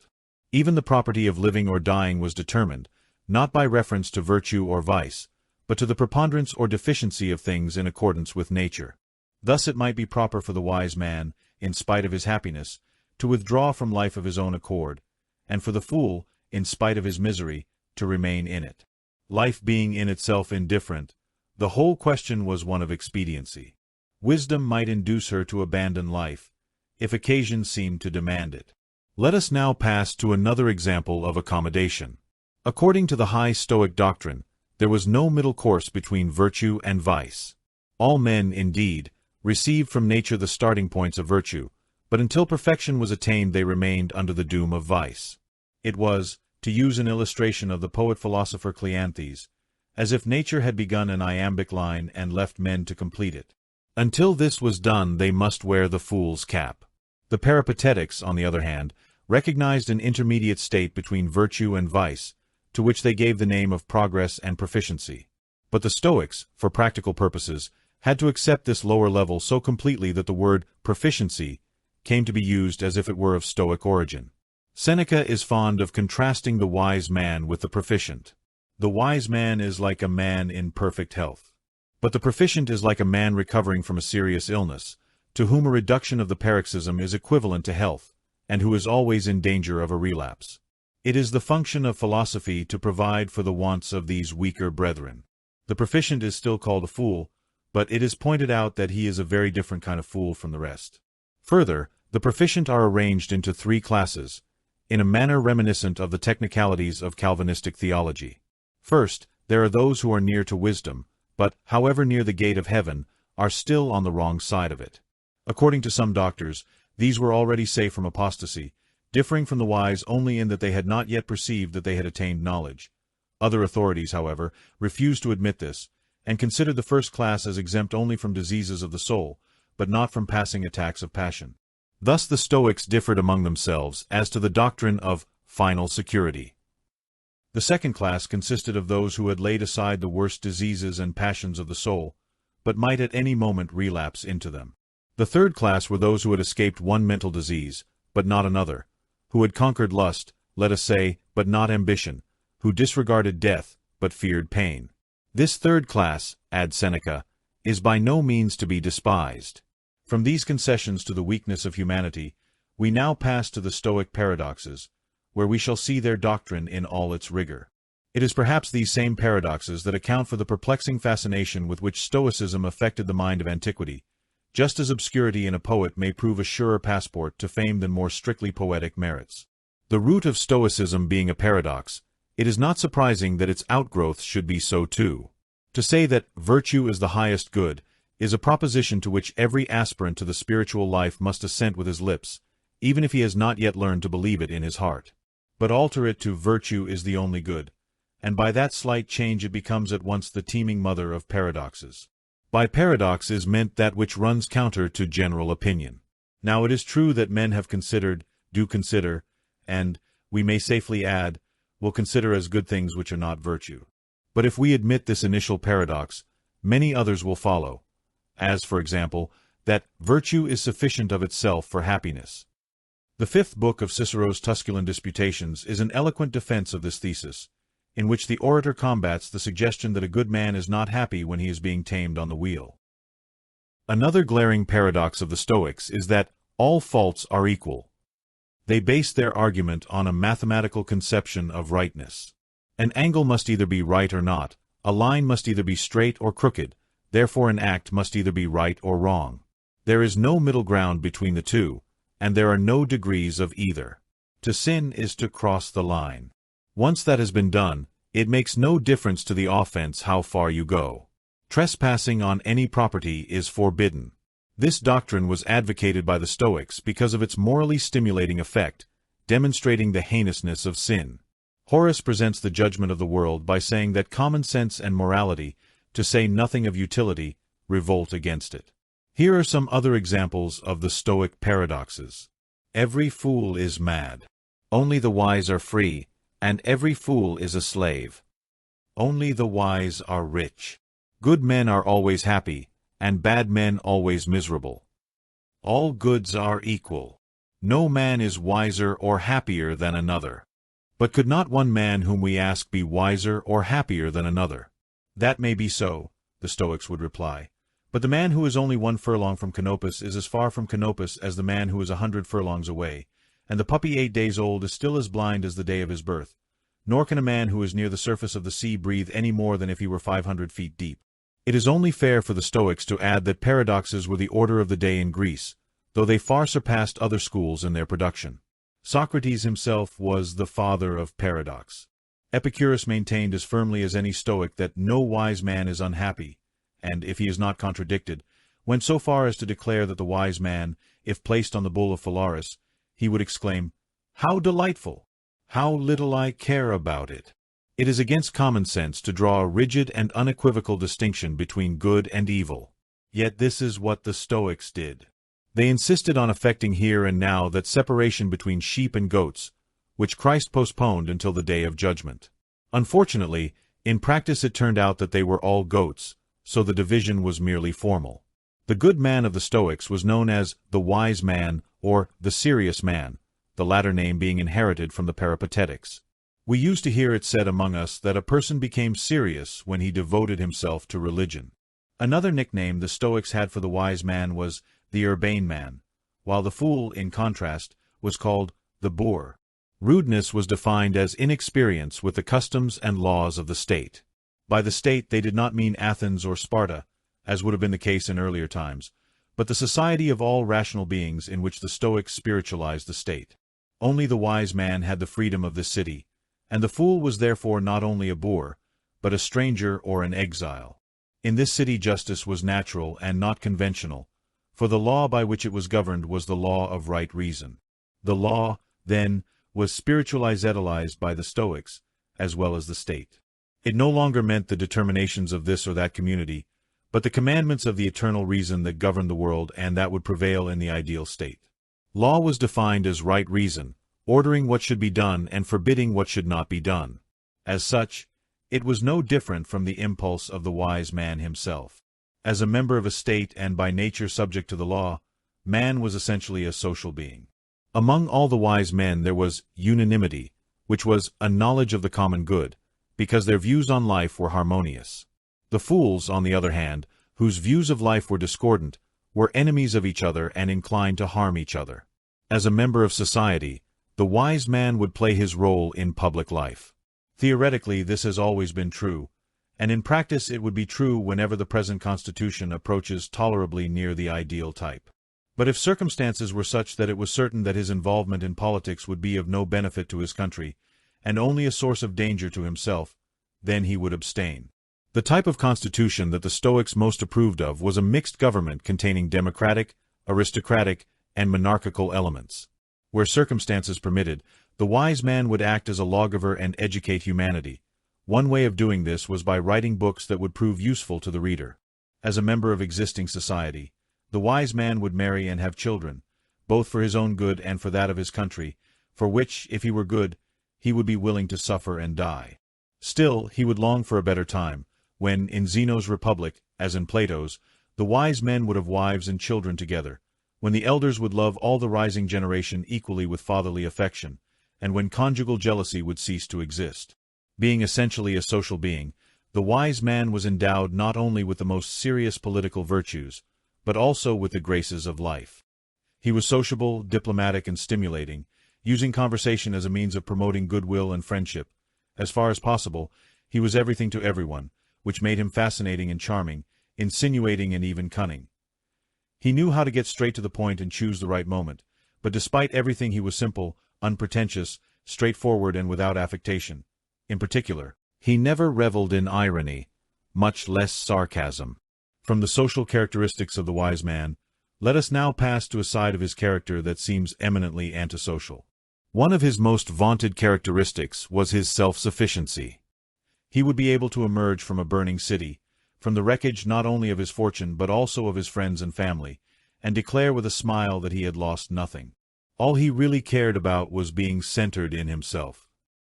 Even the property of living or dying was determined, not by reference to virtue or vice, but to the preponderance or deficiency of things in accordance with nature. Thus it might be proper for the wise man, in spite of his happiness, to withdraw from life of his own accord, and for the fool, in spite of his misery, to remain in it. Life being in itself indifferent, the whole question was one of expediency. Wisdom might induce her to abandon life, if occasion seemed to demand it. Let us now pass to another example of accommodation. According to the high Stoic doctrine, there was no middle course between virtue and vice. All men, indeed, received from nature the starting points of virtue, but until perfection was attained they remained under the doom of vice. It was, to use an illustration of the poet-philosopher Cleanthes, as if nature had begun an iambic line and left men to complete it. Until this was done, they must wear the fool's cap. The Peripatetics, on the other hand, recognized an intermediate state between virtue and vice, to which they gave the name of progress and proficiency. But the Stoics, for practical purposes, had to accept this lower level so completely that the word proficiency came to be used as if it were of Stoic origin. Seneca is fond of contrasting the wise man with the proficient. The wise man is like a man in perfect health. But the proficient is like a man recovering from a serious illness, to whom a reduction of the paroxysm is equivalent to health, and who is always in danger of a relapse. It is the function of philosophy to provide for the wants of these weaker brethren. The proficient is still called a fool, but it is pointed out that he is a very different kind of fool from the rest. Further, the proficient are arranged into three classes, in a manner reminiscent of the technicalities of Calvinistic theology. First, there are those who are near to wisdom, but, however near the gate of heaven, are still on the wrong side of it. According to some doctors, these were already safe from apostasy, differing from the wise only in that they had not yet perceived that they had attained knowledge. Other authorities, however, refused to admit this, and considered the first class as exempt only from diseases of the soul, but not from passing attacks of passion. Thus the Stoics differed among themselves as to the doctrine of final security. The second class consisted of those who had laid aside the worst diseases and passions of the soul, but might at any moment relapse into them. The third class were those who had escaped one mental disease, but not another, who had conquered lust, let us say, but not ambition, who disregarded death, but feared pain. This third class, adds Seneca, is by no means to be despised. From these concessions to the weakness of humanity, we now pass to the Stoic paradoxes, where we shall see their doctrine in all its rigor. It is perhaps these same paradoxes that account for the perplexing fascination with which Stoicism affected the mind of antiquity, just as obscurity in a poet may prove a surer passport to fame than more strictly poetic merits. The root of Stoicism being a paradox, it is not surprising that its outgrowth should be so too. To say that virtue is the highest good is a proposition to which every aspirant to the spiritual life must assent with his lips, even if he has not yet learned to believe it in his heart. But alter it to virtue is the only good, and by that slight change it becomes at once the teeming mother of paradoxes. By paradox is meant that which runs counter to general opinion. Now it is true that men have considered, do consider, and, we may safely add, will consider as good things which are not virtue. But if we admit this initial paradox, many others will follow, as, for example, that virtue is sufficient of itself for happiness. The fifth book of Cicero's Tusculan Disputations is an eloquent defense of this thesis, in which the orator combats the suggestion that a good man is not happy when he is being tamed on the wheel. Another glaring paradox of the Stoics is that all faults are equal. They base their argument on a mathematical conception of rightness. An angle must either be right or not, a line must either be straight or crooked, therefore an act must either be right or wrong. There is no middle ground between the two, and there are no degrees of either. To sin is to cross the line. Once that has been done, it makes no difference to the offense how far you go. Trespassing on any property is forbidden. This doctrine was advocated by the Stoics because of its morally stimulating effect, demonstrating the heinousness of sin. Horace presents the judgment of the world by saying that common sense and morality, to say nothing of utility, revolt against it. Here are some other examples of the Stoic paradoxes. Every fool is mad. Only the wise are free, and every fool is a slave. Only the wise are rich. Good men are always happy, and bad men always miserable. All goods are equal. No man is wiser or happier than another. But could not one man whom we ask be wiser or happier than another? That may be so, the Stoics would reply. But the man who is only 1 furlong from Canopus is as far from Canopus as the man who is 100 furlongs away, and the puppy 8 days old is still as blind as the day of his birth. Nor can a man who is near the surface of the sea breathe any more than if he were 500 feet deep. It is only fair for the Stoics to add that paradoxes were the order of the day in Greece, though they far surpassed other schools in their production. Socrates himself was the father of paradox. Epicurus maintained as firmly as any Stoic that no wise man is unhappy, and, if he is not contradicted, went so far as to declare that the wise man, if placed on the bull of Phalaris, he would exclaim, "How delightful! How little I care about it!" It is against common sense to draw a rigid and unequivocal distinction between good and evil. Yet this is what the Stoics did. They insisted on effecting here and now that separation between sheep and goats, which Christ postponed until the day of judgment. Unfortunately, in practice it turned out that they were all goats, so the division was merely formal. The good man of the Stoics was known as the wise man or the serious man, the latter name being inherited from the Peripatetics. We used to hear it said among us that a person became serious when he devoted himself to religion. Another nickname the Stoics had for the wise man was the urbane man, while the fool, in contrast, was called the boor. Rudeness was defined as inexperience with the customs and laws of the state. By the state they did not mean Athens or Sparta, as would have been the case in earlier times, but the society of all rational beings in which the Stoics spiritualized the state. Only the wise man had the freedom of this city, and the fool was therefore not only a boor, but a stranger or an exile. In this city justice was natural and not conventional, for the law by which it was governed was the law of right reason. The law, then, was spiritualized by the Stoics, as well as the state. It no longer meant the determinations of this or that community, but the commandments of the eternal reason that governed the world and that would prevail in the ideal state. Law was defined as right reason, ordering what should be done and forbidding what should not be done. As such, it was no different from the impulse of the wise man himself. As a member of a state and by nature subject to the law, man was essentially a social being. Among all the wise men there was unanimity, which was a knowledge of the common good, because their views on life were harmonious. The fools, on the other hand, whose views of life were discordant, were enemies of each other and inclined to harm each other. As a member of society, the wise man would play his role in public life. Theoretically, this has always been true, and in practice it would be true whenever the present constitution approaches tolerably near the ideal type. But if circumstances were such that it was certain that his involvement in politics would be of no benefit to his country, and only a source of danger to himself, then he would abstain. The type of constitution that the Stoics most approved of was a mixed government containing democratic, aristocratic, and monarchical elements. Where circumstances permitted, the wise man would act as a lawgiver and educate humanity. One way of doing this was by writing books that would prove useful to the reader. As a member of existing society, the wise man would marry and have children, both for his own good and for that of his country, for which, if he were good, he would be willing to suffer and die. Still, he would long for a better time, when, in Zeno's Republic, as in Plato's, the wise men would have wives and children together, when the elders would love all the rising generation equally with fatherly affection, and when conjugal jealousy would cease to exist. Being essentially a social being, the wise man was endowed not only with the most serious political virtues, but also with the graces of life. He was sociable, diplomatic, and stimulating, using conversation as a means of promoting goodwill and friendship. As far as possible, he was everything to everyone, which made him fascinating and charming, insinuating and even cunning. He knew how to get straight to the point and choose the right moment, but despite everything he was simple, unpretentious, straightforward and without affectation. In particular, he never reveled in irony, much less sarcasm. From the social characteristics of the wise man, let us now pass to a side of his character that seems eminently antisocial. One of his most vaunted characteristics was his self-sufficiency. He would be able to emerge from a burning city, from the wreckage not only of his fortune but also of his friends and family, and declare with a smile that he had lost nothing. All he really cared about was being centered in himself.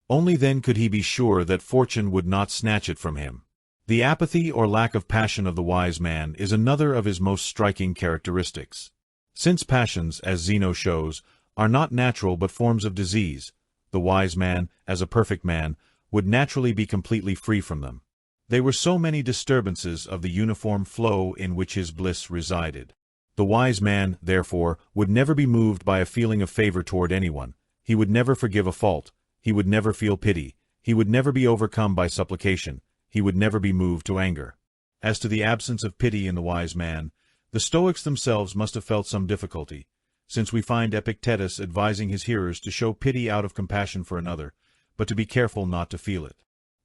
Only then could he be sure that fortune would not snatch it from him. The apathy or lack of passion of the wise man is another of his most striking characteristics. Since passions, as Zeno shows, are not natural but forms of disease, the wise man, as a perfect man, would naturally be completely free from them. They were so many disturbances of the uniform flow in which his bliss resided. The wise man, therefore, would never be moved by a feeling of favor toward anyone. He would never forgive a fault. He would never feel pity. He would never be overcome by supplication. He would never be moved to anger. As to the absence of pity in the wise man, the Stoics themselves must have felt some difficulty, since we find Epictetus advising his hearers to show pity out of compassion for another, but to be careful not to feel it.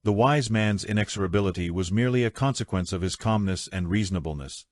The wise man's inexorability was merely a consequence of his calmness and reasonableness,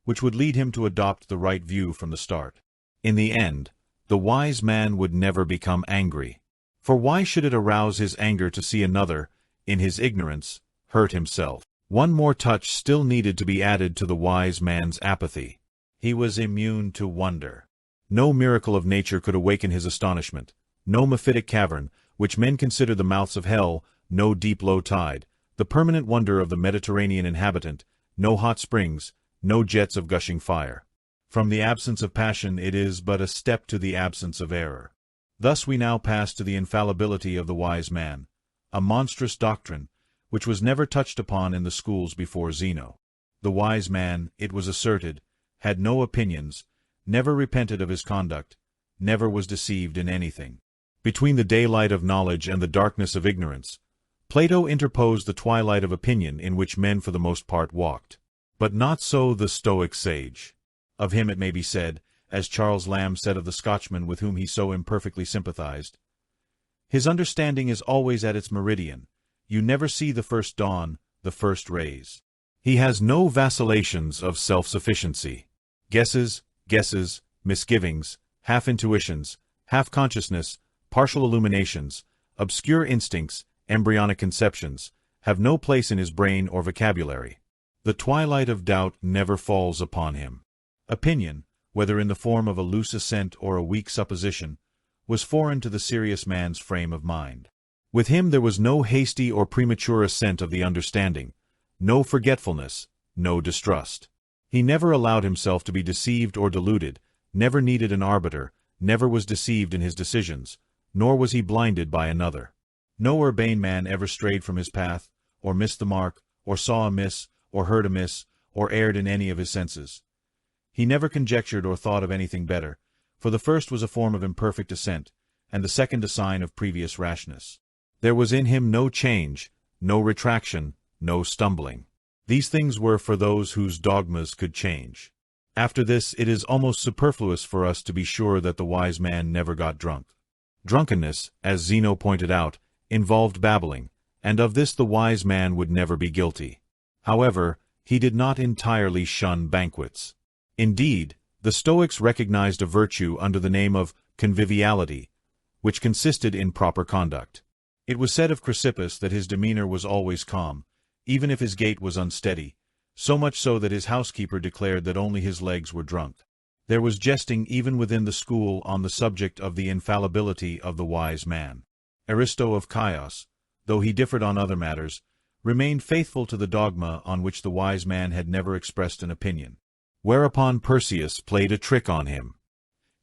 which would lead him to adopt the right view from the start. In the end, the wise man would never become angry. For why should it arouse his anger to see another, in his ignorance, hurt himself? One more touch still needed to be added to the wise man's apathy. He was immune to wonder. No miracle of nature could awaken his astonishment, no mephitic cavern, which men consider the mouths of hell, no deep low tide, the permanent wonder of the Mediterranean inhabitant, no hot springs, no jets of gushing fire. From the absence of passion it is but a step to the absence of error. Thus we now pass to the infallibility of the wise man, a monstrous doctrine, which was never touched upon in the schools before Zeno. The wise man, it was asserted, had no opinions, never repented of his conduct, never was deceived in anything. Between the daylight of knowledge and the darkness of ignorance, Plato interposed the twilight of opinion in which men for the most part walked. But not so the Stoic sage. Of him it may be said, as Charles Lamb said of the Scotchman with whom he so imperfectly sympathized, "His understanding is always at its meridian. You never see the first dawn, the first rays. He has no vacillations of self-sufficiency. Guesses, misgivings, half-intuitions, half-consciousness, partial illuminations, obscure instincts, embryonic conceptions, have no place in his brain or vocabulary. The twilight of doubt never falls upon him. Opinion, whether in the form of a loose assent or a weak supposition, was foreign to the serious man's frame of mind. With him there was no hasty or premature assent of the understanding, no forgetfulness, no distrust. He never allowed himself to be deceived or deluded, never needed an arbiter, never was deceived in his decisions, nor was he blinded by another. No urbane man ever strayed from his path, or missed the mark, or saw amiss, or heard amiss, or erred in any of his senses. He never conjectured or thought of anything better, for the first was a form of imperfect assent, and the second a sign of previous rashness. There was in him no change, no retraction, no stumbling. These things were for those whose dogmas could change. After this, it is almost superfluous for us to be sure that the wise man never got drunk. Drunkenness, as Zeno pointed out, involved babbling, and of this the wise man would never be guilty. However, he did not entirely shun banquets. Indeed, the Stoics recognized a virtue under the name of conviviality, which consisted in proper conduct. It was said of Chrysippus that his demeanor was always calm, even if his gait was unsteady, so much so that his housekeeper declared that only his legs were drunk. There was jesting even within the school on the subject of the infallibility of the wise man. Aristo of Chios, though he differed on other matters, remained faithful to the dogma on which the wise man had never expressed an opinion. Whereupon Perseus played a trick on him.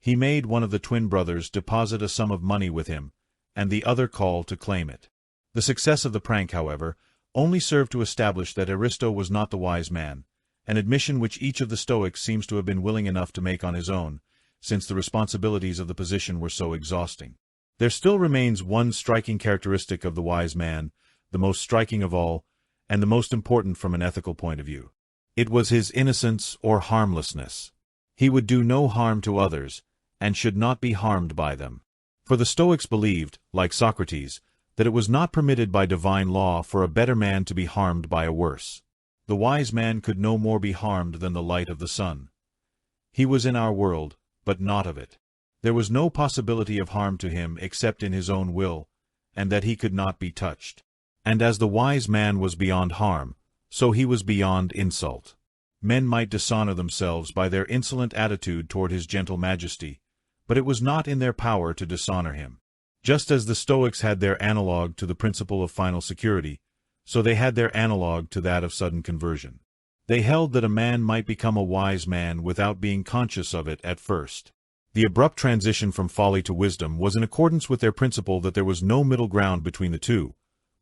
He made one of the twin brothers deposit a sum of money with him, and the other call to claim it. The success of the prank, however, only served to establish that Aristo was not the wise man, an admission which each of the Stoics seems to have been willing enough to make on his own, since the responsibilities of the position were so exhausting. There still remains one striking characteristic of the wise man, the most striking of all, and the most important from an ethical point of view. It was his innocence or harmlessness. He would do no harm to others, and should not be harmed by them. For the Stoics believed, like Socrates, that it was not permitted by divine law for a better man to be harmed by a worse. The wise man could no more be harmed than the light of the sun. He was in our world, but not of it. There was no possibility of harm to him except in his own will, and that he could not be touched. And as the wise man was beyond harm, so he was beyond insult. Men might dishonor themselves by their insolent attitude toward his gentle majesty, but it was not in their power to dishonor him. Just as the Stoics had their analogue to the principle of final security, so they had their analogue to that of sudden conversion. They held that a man might become a wise man without being conscious of it at first. The abrupt transition from folly to wisdom was in accordance with their principle that there was no middle ground between the two,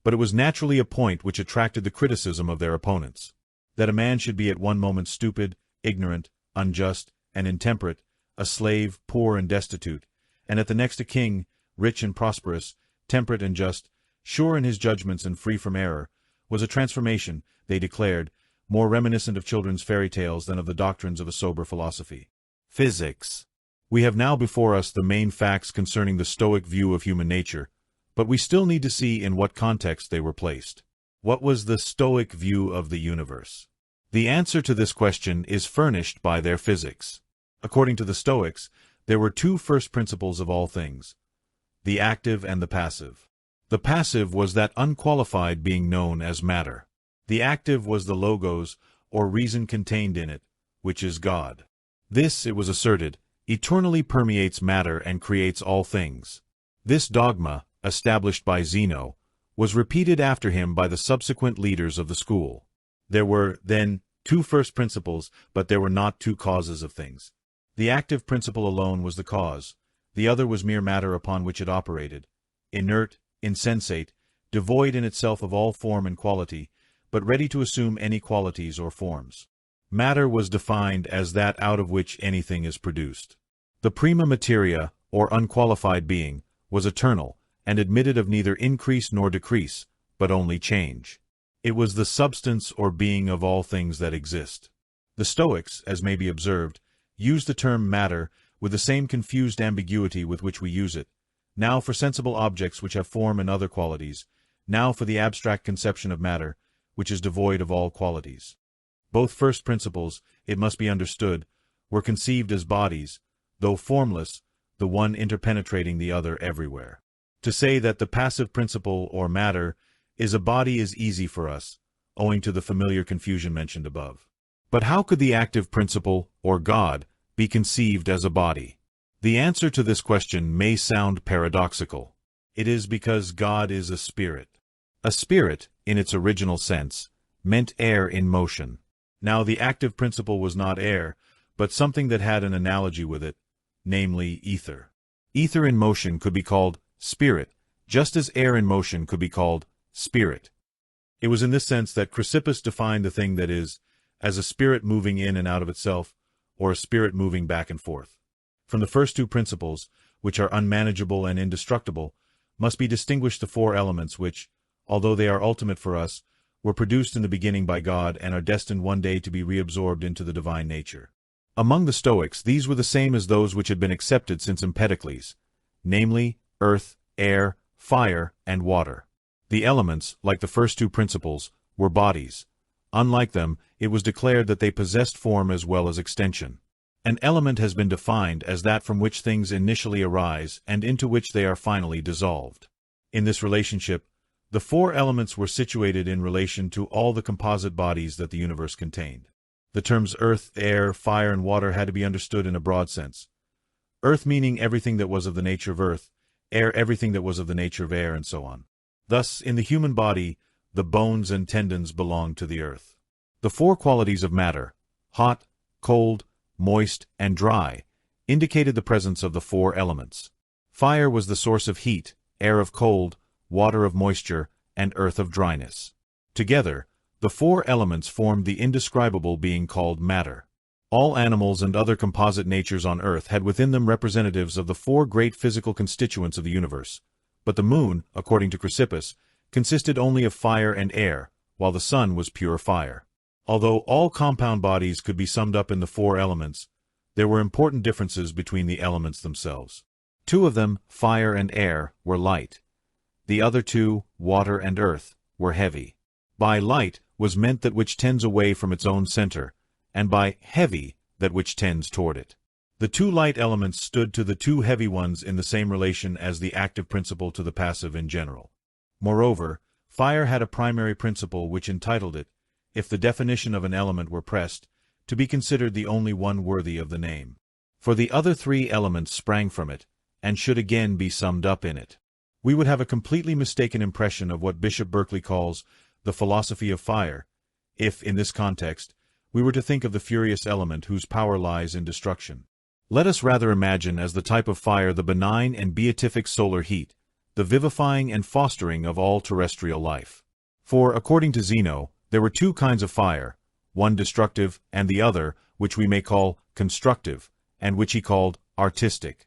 but it was naturally a point which attracted the criticism of their opponents. That a man should be at one moment stupid, ignorant, unjust, and intemperate, a slave, poor and destitute, and at the next a king, rich and prosperous, temperate and just, sure in his judgments and free from error, was a transformation, they declared, more reminiscent of children's fairy tales than of the doctrines of a sober philosophy. Physics. We have now before us the main facts concerning the Stoic view of human nature, but we still need to see in what context they were placed. What was the Stoic view of the universe? The answer to this question is furnished by their physics. According to the Stoics, there were two first principles of all things, the active and the passive. The passive was that unqualified being known as matter. The active was the logos, or reason contained in it, which is God. This, it was asserted, eternally permeates matter and creates all things. This dogma, established by Zeno, was repeated after him by the subsequent leaders of the school. There were, then, two first principles, but there were not two causes of things. The active principle alone was the cause, the other was mere matter upon which it operated, inert, insensate, devoid in itself of all form and quality, but ready to assume any qualities or forms. Matter was defined as that out of which anything is produced. The prima materia, or unqualified being, was eternal, and admitted of neither increase nor decrease, but only change. It was the substance or being of all things that exist. The Stoics, as may be observed, used the term matter with the same confused ambiguity with which we use it, now for sensible objects which have form and other qualities, now for the abstract conception of matter, which is devoid of all qualities. Both first principles, it must be understood, were conceived as bodies, though formless, the one interpenetrating the other everywhere. To say that the passive principle, or matter, is a body is easy for us, owing to the familiar confusion mentioned above. But how could the active principle, or God, be conceived as a body? The answer to this question may sound paradoxical. It is because God is a spirit. A spirit, in its original sense, meant air in motion. Now the active principle was not air, but something that had an analogy with it, namely ether. Ether in motion could be called spirit, just as air in motion could be called spirit. It was in this sense that Chrysippus defined the thing that is, as a spirit moving in and out of itself, or a spirit moving back and forth. From the first two principles, which are unmanageable and indestructible, must be distinguished the four elements which, although they are ultimate for us, were produced in the beginning by God and are destined one day to be reabsorbed into the divine nature. Among the Stoics, these were the same as those which had been accepted since Empedocles, namely, earth, air, fire, and water. The elements, like the first two principles, were bodies. Unlike them, it was declared that they possessed form as well as extension. An element has been defined as that from which things initially arise and into which they are finally dissolved. In this relationship, the four elements were situated in relation to all the composite bodies that the universe contained. The terms earth, air, fire, and water had to be understood in a broad sense. Earth meaning everything that was of the nature of earth, air everything that was of the nature of air, and so on. Thus, in the human body, the bones and tendons belong to the earth. The four qualities of matter, hot, cold, moist, and dry, indicated the presence of the four elements. Fire was the source of heat, air of cold, water of moisture, and earth of dryness. Together, the four elements formed the indescribable being called matter. All animals and other composite natures on earth had within them representatives of the four great physical constituents of the universe, but the moon, according to Chrysippus, consisted only of fire and air, while the sun was pure fire. Although all compound bodies could be summed up in the four elements, there were important differences between the elements themselves. Two of them, fire and air, were light. The other two, water and earth, were heavy. By light was meant that which tends away from its own center, and by heavy that which tends toward it. The two light elements stood to the two heavy ones in the same relation as the active principle to the passive in general. Moreover, fire had a primary principle which entitled it, if the definition of an element were pressed, to be considered the only one worthy of the name. For the other three elements sprang from it, and should again be summed up in it. We would have a completely mistaken impression of what Bishop Berkeley calls the philosophy of fire, if, in this context, we were to think of the furious element whose power lies in destruction. Let us rather imagine as the type of fire the benign and beatific solar heat, the vivifying and fostering of all terrestrial life. For, according to Zeno, there were two kinds of fire, one destructive and the other, which we may call constructive, and which he called artistic.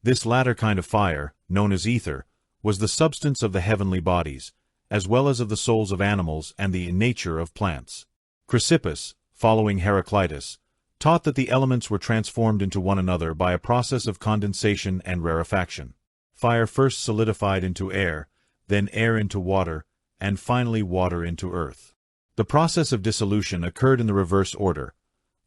This latter kind of fire, known as ether, was the substance of the heavenly bodies, as well as of the souls of animals and the nature of plants. Chrysippus, following Heraclitus, taught that the elements were transformed into one another by a process of condensation and rarefaction. Fire first solidified into air, then air into water, and finally water into earth. The process of dissolution occurred in the reverse order.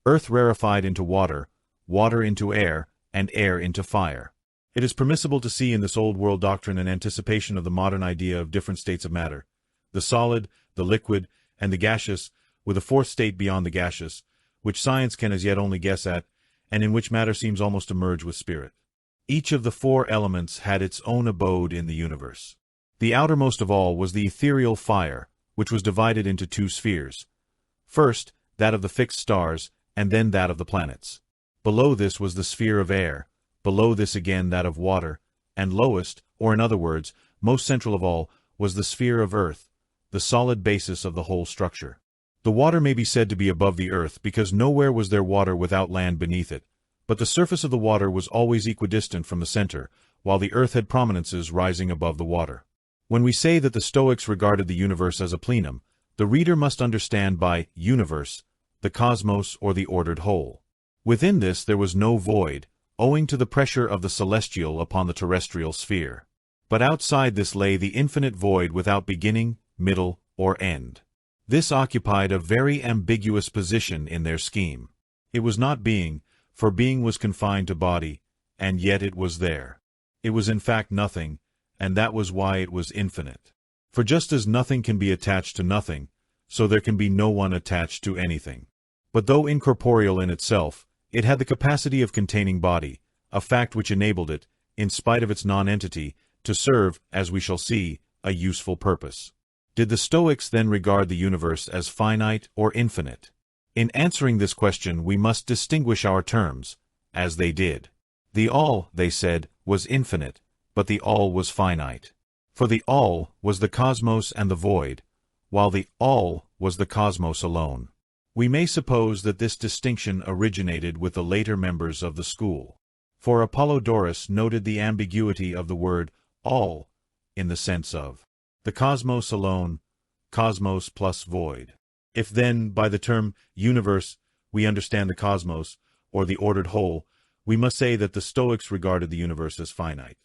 Earth rarefied into water, water into air, and air into fire. It is permissible to see in this old world doctrine an anticipation of the modern idea of different states of matter, the solid, the liquid, and the gaseous, with a fourth state beyond the gaseous, which science can as yet only guess at, and in which matter seems almost to merge with spirit. Each of the four elements had its own abode in the universe. The outermost of all was the ethereal fire, which was divided into two spheres. First, that of the fixed stars, and then that of the planets. Below this was the sphere of air, below this again that of water, and lowest, or in other words, most central of all, was the sphere of earth, the solid basis of the whole structure. The water may be said to be above the earth because nowhere was there water without land beneath it, but the surface of the water was always equidistant from the center, while the earth had prominences rising above the water. When we say that the Stoics regarded the universe as a plenum, the reader must understand by universe the cosmos or the ordered whole. Within this there was no void, owing to the pressure of the celestial upon the terrestrial sphere. But outside this lay the infinite void without beginning, middle, or end. This occupied a very ambiguous position in their scheme. It was not being, for being was confined to body, and yet it was there. It was in fact nothing, and that was why it was infinite. For just as nothing can be attached to nothing, so there can be no one attached to anything. But though incorporeal in itself, it had the capacity of containing body, a fact which enabled it, in spite of its nonentity, to serve, as we shall see, a useful purpose. Did the Stoics then regard the universe as finite or infinite? In answering this question we must distinguish our terms, as they did. The all, they said, was infinite, but the all was finite. For the all was the cosmos and the void, while the all was the cosmos alone. We may suppose that this distinction originated with the later members of the school. For Apollodorus noted the ambiguity of the word all, in the sense of the cosmos alone, cosmos plus void. If then, by the term universe, we understand the cosmos, or the ordered whole, we must say that the Stoics regarded the universe as finite.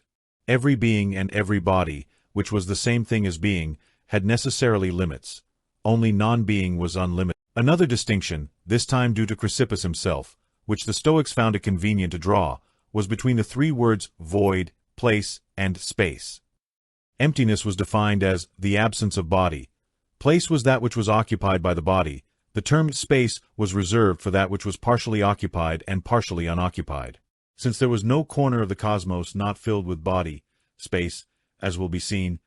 Every being and every body, which was the same thing as being, had necessarily limits. Only non-being was unlimited. Another distinction, this time due to Chrysippus himself, which the Stoics found it convenient to draw, was between the three words void, place, and space. Emptiness was defined as the absence of body. Place was that which was occupied by the body. The term space was reserved for that which was partially occupied and partially unoccupied. Since there was no corner of the cosmos not filled with body, space, as will be seen,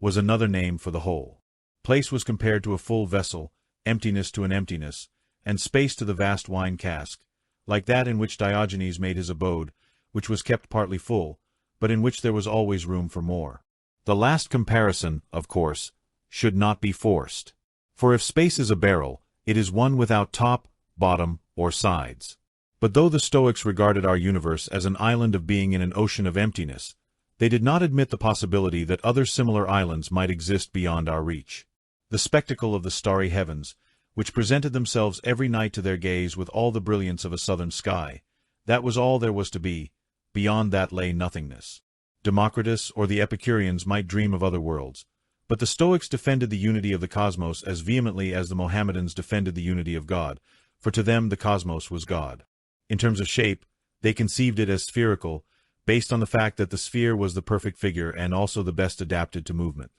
was another name for the whole. Place was compared to a full vessel, emptiness to an emptiness, and space to the vast wine cask, like that in which Diogenes made his abode, which was kept partly full, but in which there was always room for more. The last comparison, of course, should not be forced. For if space is a barrel, it is one without top, bottom, or sides. But though the Stoics regarded our universe as an island of being in an ocean of emptiness, they did not admit the possibility that other similar islands might exist beyond our reach. The spectacle of the starry heavens, which presented themselves every night to their gaze with all the brilliance of a southern sky, that was all there was to be. Beyond that lay nothingness. Democritus or the Epicureans might dream of other worlds, but the Stoics defended the unity of the cosmos as vehemently as the Mohammedans defended the unity of God, for to them the cosmos was God. In terms of shape, they conceived it as spherical, based on the fact that the sphere was the perfect figure and also the best adapted to movement.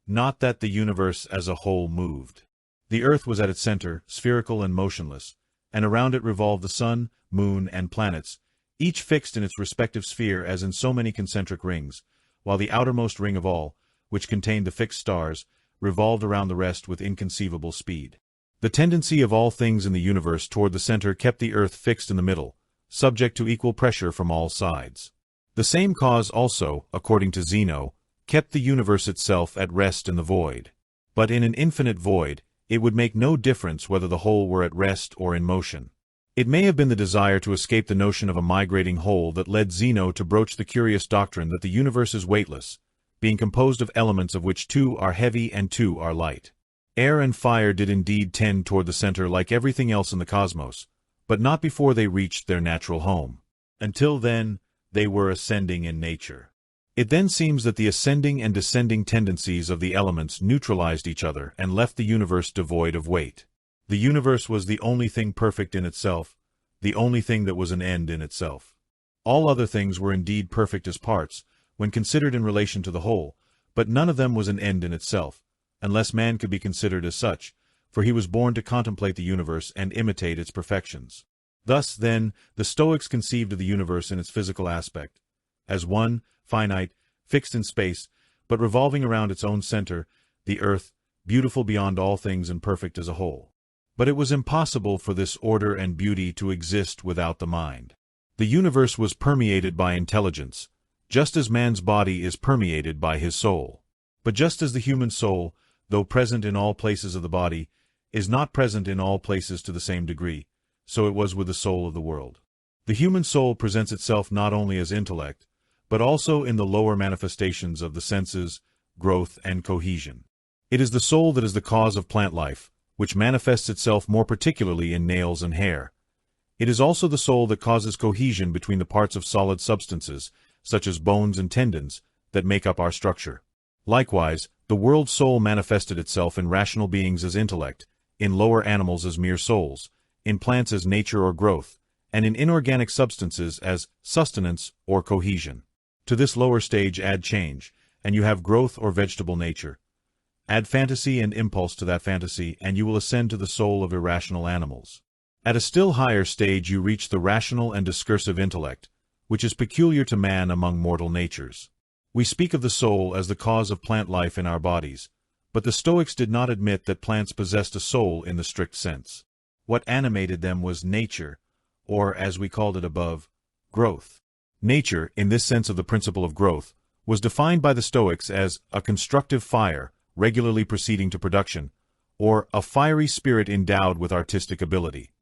Not that the universe as a whole moved. The earth was at its center, spherical and motionless, and around it revolved the sun, moon, and planets, each fixed in its respective sphere as in so many concentric rings, while the outermost ring of all, which contained the fixed stars, revolved around the rest with inconceivable speed. The tendency of all things in the universe toward the center kept the earth fixed in the middle, subject to equal pressure from all sides. The same cause also, according to Zeno, kept the universe itself at rest in the void. But in an infinite void, it would make no difference whether the whole were at rest or in motion. It may have been the desire to escape the notion of a migrating whole that led Zeno to broach the curious doctrine that the universe is weightless, being composed of elements of which two are heavy and two are light. Air and fire did indeed tend toward the center like everything else in the cosmos, but not before they reached their natural home. Until then, they were ascending in nature. It then seems that the ascending and descending tendencies of the elements neutralized each other and left the universe devoid of weight. The universe was the only thing perfect in itself, the only thing that was an end in itself. All other things were indeed perfect as parts, when considered in relation to the whole, but none of them was an end in itself, unless man could be considered as such, for he was born to contemplate the universe and imitate its perfections. Thus, then, the Stoics conceived of the universe in its physical aspect, as one, finite, fixed in space, but revolving around its own center, the earth, beautiful beyond all things and perfect as a whole. But it was impossible for this order and beauty to exist without the mind. The universe was permeated by intelligence, just as man's body is permeated by his soul. But just as the human soul, though present in all places of the body, is not present in all places to the same degree, so it was with the soul of the world. The human soul presents itself not only as intellect, but also in the lower manifestations of the senses, growth, and cohesion. It is the soul that is the cause of plant life, which manifests itself more particularly in nails and hair. It is also the soul that causes cohesion between the parts of solid substances, such as bones and tendons, that make up our structure. Likewise, the world soul manifested itself in rational beings as intellect, in lower animals as mere souls, in plants as nature or growth, and in inorganic substances as sustenance or cohesion. To this lower stage add change, and you have growth or vegetable nature. Add fantasy and impulse to that fantasy, and you will ascend to the soul of irrational animals. At a still higher stage you reach the rational and discursive intellect, which is peculiar to man among mortal natures. We speak of the soul as the cause of plant life in our bodies, but the Stoics did not admit that plants possessed a soul in the strict sense. What animated them was nature, or, as we called it above, growth. Nature, in this sense of the principle of growth, was defined by the Stoics as a constructive fire, regularly proceeding to production, or a fiery spirit endowed with artistic ability.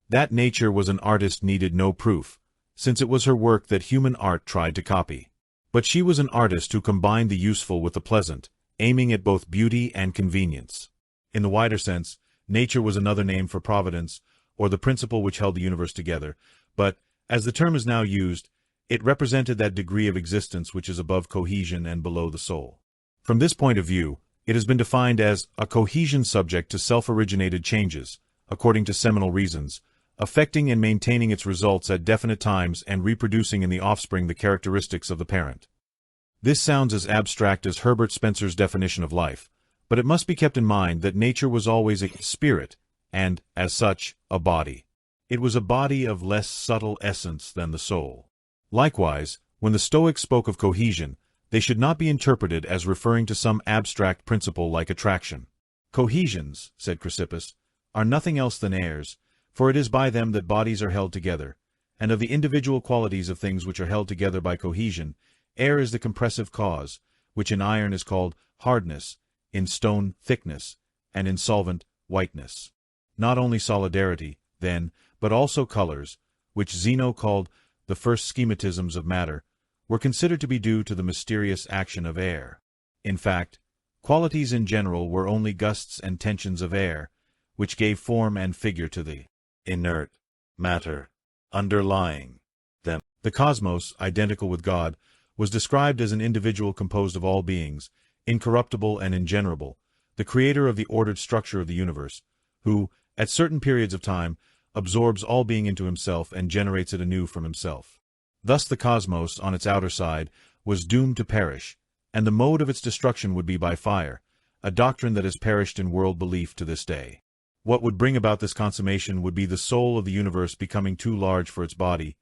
That nature was an artist needed no proof, since it was her work that human art tried to copy. But she was an artist who combined the useful with the pleasant, aiming at both beauty and convenience. In the wider sense, nature was another name for providence, or the principle which held the universe together, but, as the term is now used, it represented that degree of existence which is above cohesion and below the soul. From this point of view, it has been defined as a cohesion subject to self-originated changes, according to seminal reasons, affecting and maintaining its results at definite times and reproducing in the offspring the characteristics of the parent. This sounds as abstract as Herbert Spencer's definition of life, but it must be kept in mind that nature was always a spirit, and, as such, a body. It was a body of less subtle essence than the soul. Likewise, when the Stoics spoke of cohesion, they should not be interpreted as referring to some abstract principle like attraction. Cohesions, said Chrysippus, are nothing else than airs, for it is by them that bodies are held together, and of the individual qualities of things which are held together by cohesion, air is the compressive cause, which in iron is called hardness, in stone thickness, and in solvent whiteness. Not only solidarity, then, but also colors, which Zeno called the first schematisms of matter, were considered to be due to the mysterious action of air. In fact, qualities in general were only gusts and tensions of air, which gave form and figure to the inert matter underlying them. The cosmos, identical with God, was described as an individual composed of all beings, incorruptible and ingenerable, the creator of the ordered structure of the universe, who, at certain periods of time, absorbs all being into himself and generates it anew from himself. Thus the cosmos, on its outer side, was doomed to perish, and the mode of its destruction would be by fire, a doctrine that has perished in world belief to this day. What would bring about this consummation would be the soul of the universe becoming too large for its body,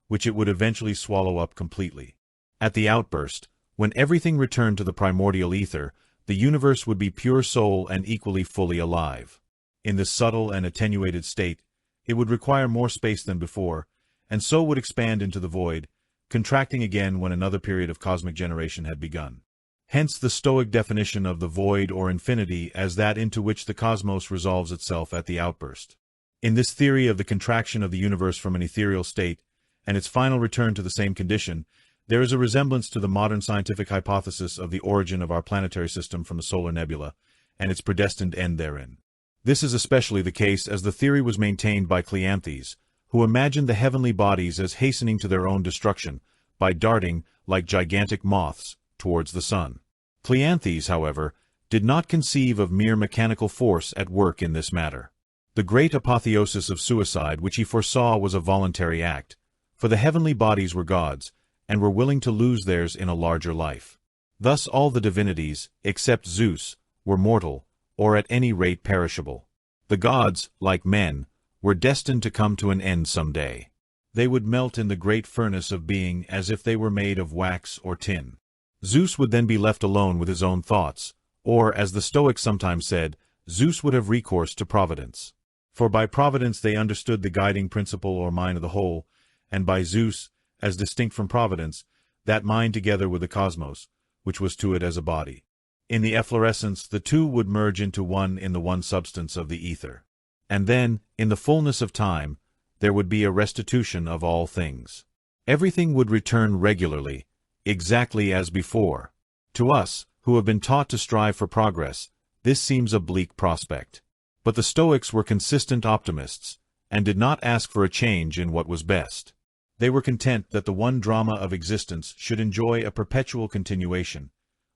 which it would eventually swallow up completely. At the outburst, when everything returned to the primordial ether, the universe would be pure soul and equally fully alive. In this subtle and attenuated state, it would require more space than before, and so would expand into the void, contracting again when another period of cosmic generation had begun. Hence the Stoic definition of the void or infinity as that into which the cosmos resolves itself at the outburst. In this theory of the contraction of the universe from an ethereal state, and its final return to the same condition, there is a resemblance to the modern scientific hypothesis of the origin of our planetary system from the solar nebula, and its predestined end therein. This is especially the case as the theory was maintained by Cleanthes, who imagined the heavenly bodies as hastening to their own destruction by darting, like gigantic moths, towards the sun. Cleanthes, however, did not conceive of mere mechanical force at work in this matter. The great apotheosis of suicide which he foresaw was a voluntary act, for the heavenly bodies were gods, and were willing to lose theirs in a larger life. Thus all the divinities, except Zeus, were mortal, or at any rate perishable. The gods, like men, were destined to come to an end some day. They would melt in the great furnace of being as if they were made of wax or tin. Zeus would then be left alone with his own thoughts, or, as the Stoics sometimes said, Zeus would have recourse to providence. For by providence they understood the guiding principle or mind of the whole, and by Zeus, as distinct from providence, that mind together with the cosmos, which was to it as a body. In the efflorescence the two would merge into one in the one substance of the ether. And then, in the fullness of time, there would be a restitution of all things. Everything would return regularly, exactly as before. To us, who have been taught to strive for progress, this seems a bleak prospect. But the Stoics were consistent optimists, and did not ask for a change in what was best. They were content that the one drama of existence should enjoy a perpetual continuation,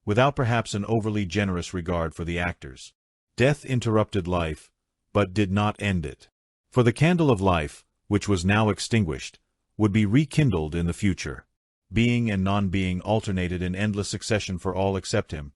without perhaps an overly generous regard for the actors. Death interrupted life, but did not end it. For the candle of life, which was now extinguished, would be rekindled in the future. Being and non-being alternated in endless succession for all except him,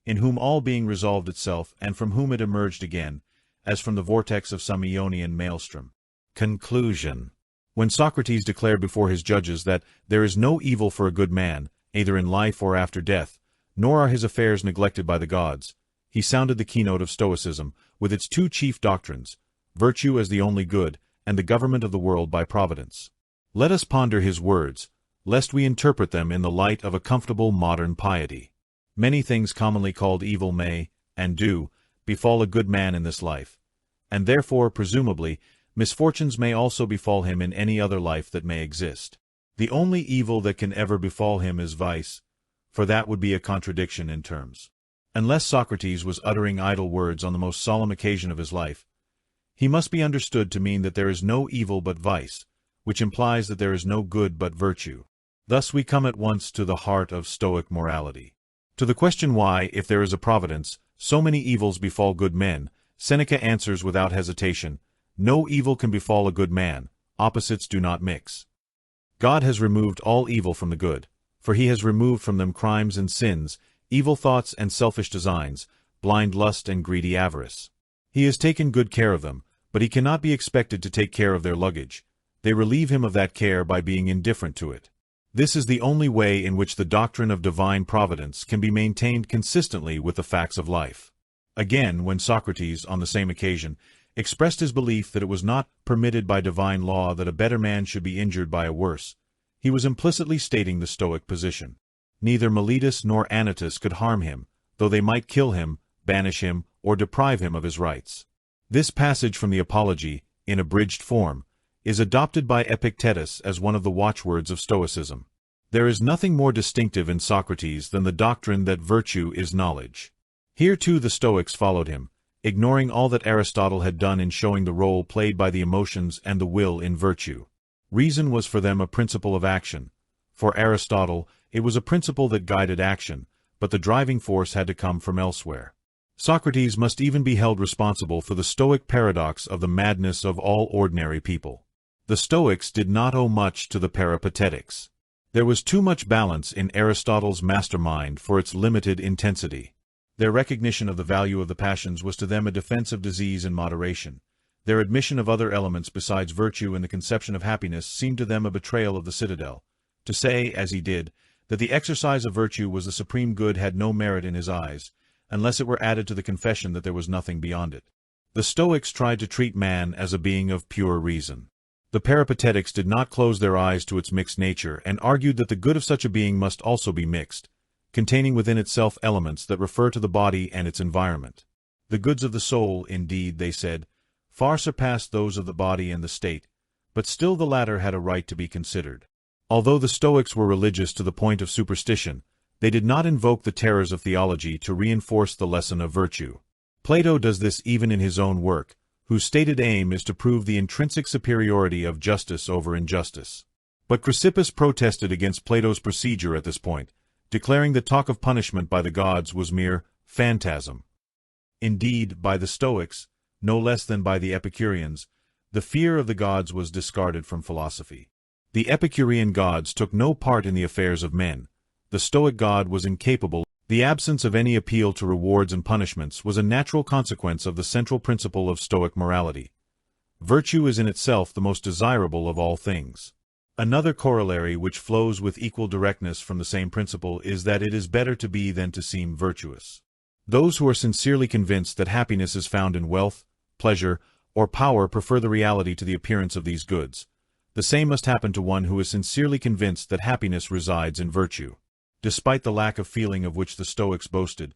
in whom all being resolved itself and from whom it emerged again, as from the vortex of some Ionian maelstrom. Conclusion. When Socrates declared before his judges that there is no evil for a good man, either in life or after death, nor are his affairs neglected by the gods, he sounded the keynote of Stoicism, with its two chief doctrines, virtue as the only good, and the government of the world by providence. Let us ponder his words, lest we interpret them in the light of a comfortable modern piety. Many things commonly called evil may, and do, befall a good man in this life, and therefore, presumably, misfortunes may also befall him in any other life that may exist. The only evil that can ever befall him is vice, for that would be a contradiction in terms. Unless Socrates was uttering idle words on the most solemn occasion of his life, he must be understood to mean that there is no evil but vice, which implies that there is no good but virtue. Thus we come at once to the heart of Stoic morality. To the question why, if there is a providence, so many evils befall good men, Seneca answers without hesitation, no evil can befall a good man, opposites do not mix. God has removed all evil from the good, for he has removed from them crimes and sins, evil thoughts and selfish designs, blind lust and greedy avarice. He has taken good care of them, but he cannot be expected to take care of their luggage. They relieve him of that care by being indifferent to it. This is the only way in which the doctrine of divine providence can be maintained consistently with the facts of life. Again, when Socrates, on the same occasion, expressed his belief that it was not permitted by divine law that a better man should be injured by a worse, he was implicitly stating the Stoic position. Neither Meletus nor Anytus could harm him, though they might kill him, banish him, or deprive him of his rights. This passage from the Apology, in abridged form, is adopted by Epictetus as one of the watchwords of Stoicism. There is nothing more distinctive in Socrates than the doctrine that virtue is knowledge. Here too the Stoics followed him, ignoring all that Aristotle had done in showing the role played by the emotions and the will in virtue. Reason was for them a principle of action. For Aristotle, it was a principle that guided action, but the driving force had to come from elsewhere. Socrates must even be held responsible for the Stoic paradox of the madness of all ordinary people. The Stoics did not owe much to the Peripatetics. There was too much balance in Aristotle's mastermind for its limited intensity. Their recognition of the value of the passions was to them a defense of disease and moderation. Their admission of other elements besides virtue in the conception of happiness seemed to them a betrayal of the citadel. To say, as he did, that the exercise of virtue was the supreme good had no merit in his eyes, unless it were added to the confession that there was nothing beyond it. The Stoics tried to treat man as a being of pure reason. The Peripatetics did not close their eyes to its mixed nature and argued that the good of such a being must also be mixed, containing within itself elements that refer to the body and its environment. The goods of the soul, indeed, they said, far surpassed those of the body and the state, but still the latter had a right to be considered. Although the Stoics were religious to the point of superstition, they did not invoke the terrors of theology to reinforce the lesson of virtue. Plato does this even in his own work, whose stated aim is to prove the intrinsic superiority of justice over injustice. But Chrysippus protested against Plato's procedure at this point, declaring that talk of punishment by the gods was mere phantasm. Indeed, by the Stoics, no less than by the Epicureans, the fear of the gods was discarded from philosophy. The Epicurean gods took no part in the affairs of men. The Stoic god was incapable. The The absence of any appeal to rewards and punishments was a natural consequence of the central principle of Stoic morality. Virtue is in itself the most desirable of all things. Another corollary which flows with equal directness from the same principle is that it is better to be than to seem virtuous. Those who are sincerely convinced that happiness is found in wealth, pleasure, or power prefer the reality to the appearance of these goods. The same must happen to one who is sincerely convinced that happiness resides in virtue. Despite the lack of feeling of which the Stoics boasted,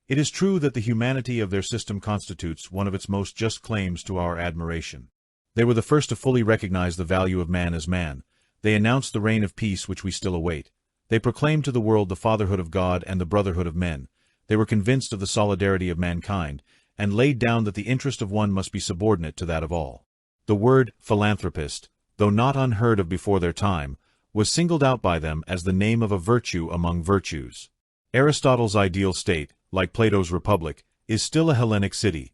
it is true that the humanity of their system constitutes one of its most just claims to our admiration. They were the first to fully recognize the value of man as man. They announced the reign of peace which we still await. They proclaimed to the world the fatherhood of God and the brotherhood of men. They were convinced of the solidarity of mankind, and laid down that the interest of one must be subordinate to that of all. The word philanthropist, though not unheard of before their time, was singled out by them as the name of a virtue among virtues. Aristotle's ideal state, like Plato's republic, is still a Hellenic city.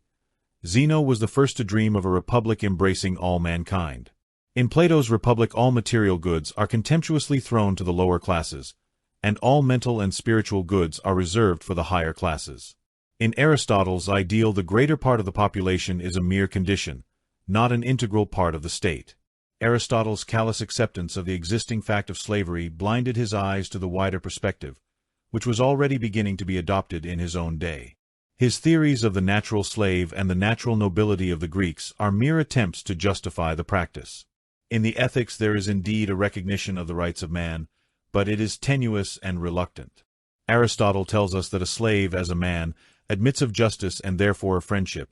Zeno was the first to dream of a republic embracing all mankind. In Plato's republic, all material goods are contemptuously thrown to the lower classes, and all mental and spiritual goods are reserved for the higher classes. In Aristotle's ideal, the greater part of the population is a mere condition, not an integral part of the state. Aristotle's callous acceptance of the existing fact of slavery blinded his eyes to the wider perspective, which was already beginning to be adopted in his own day. His theories of the natural slave and the natural nobility of the Greeks are mere attempts to justify the practice. In the Ethics there is indeed a recognition of the rights of man, but it is tenuous and reluctant. Aristotle tells us that a slave, as a man, admits of justice and therefore of friendship,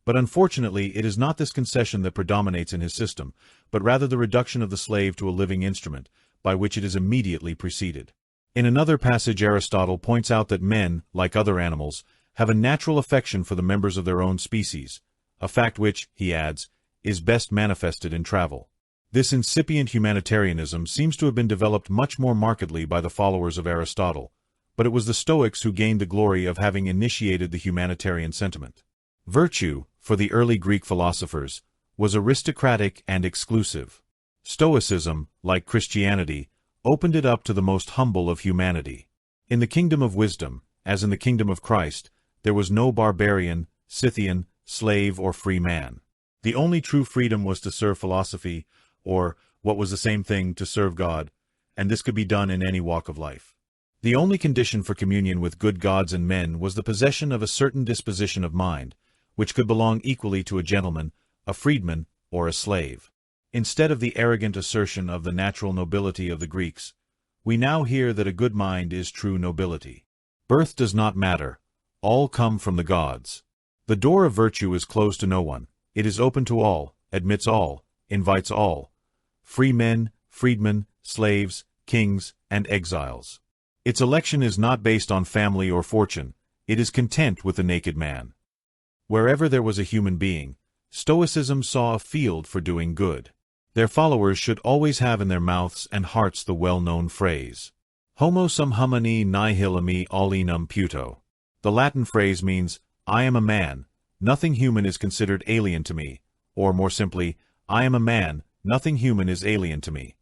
but unfortunately it is not this concession that predominates in his system, but rather the reduction of the slave to a living instrument, by which it is immediately preceded. In another passage Aristotle points out that men, like other animals, have a natural affection for the members of their own species, a fact which, he adds, is best manifested in travel. This incipient humanitarianism seems to have been developed much more markedly by the followers of Aristotle, but it was the Stoics who gained the glory of having initiated the humanitarian sentiment. Virtue, for the early Greek philosophers, was aristocratic and exclusive. Stoicism, like Christianity, opened it up to the most humble of humanity. In the kingdom of wisdom, as in the kingdom of Christ, there was no barbarian, Scythian, slave, or free man. The only true freedom was to serve philosophy, or, what was the same thing, to serve God, and this could be done in any walk of life. The only condition for communion with good gods and men was the possession of a certain disposition of mind, which could belong equally to a gentleman, a freedman, or a slave. Instead of the arrogant assertion of the natural nobility of the Greeks, we now hear that a good mind is true nobility. Birth does not matter. All come from the gods. The door of virtue is closed to no one. It is open to all, admits all, invites all. Free men, freedmen, slaves, kings, and exiles. Its election is not based on family or fortune. It is content with the naked man. Wherever there was a human being, Stoicism saw a field for doing good. Their followers should always have in their mouths and hearts the well-known phrase, Homo sum homini nihil a me alienum puto. The Latin phrase means, I am a man, nothing human is considered alien to me, or more simply, I am a man, nothing human is alien to me.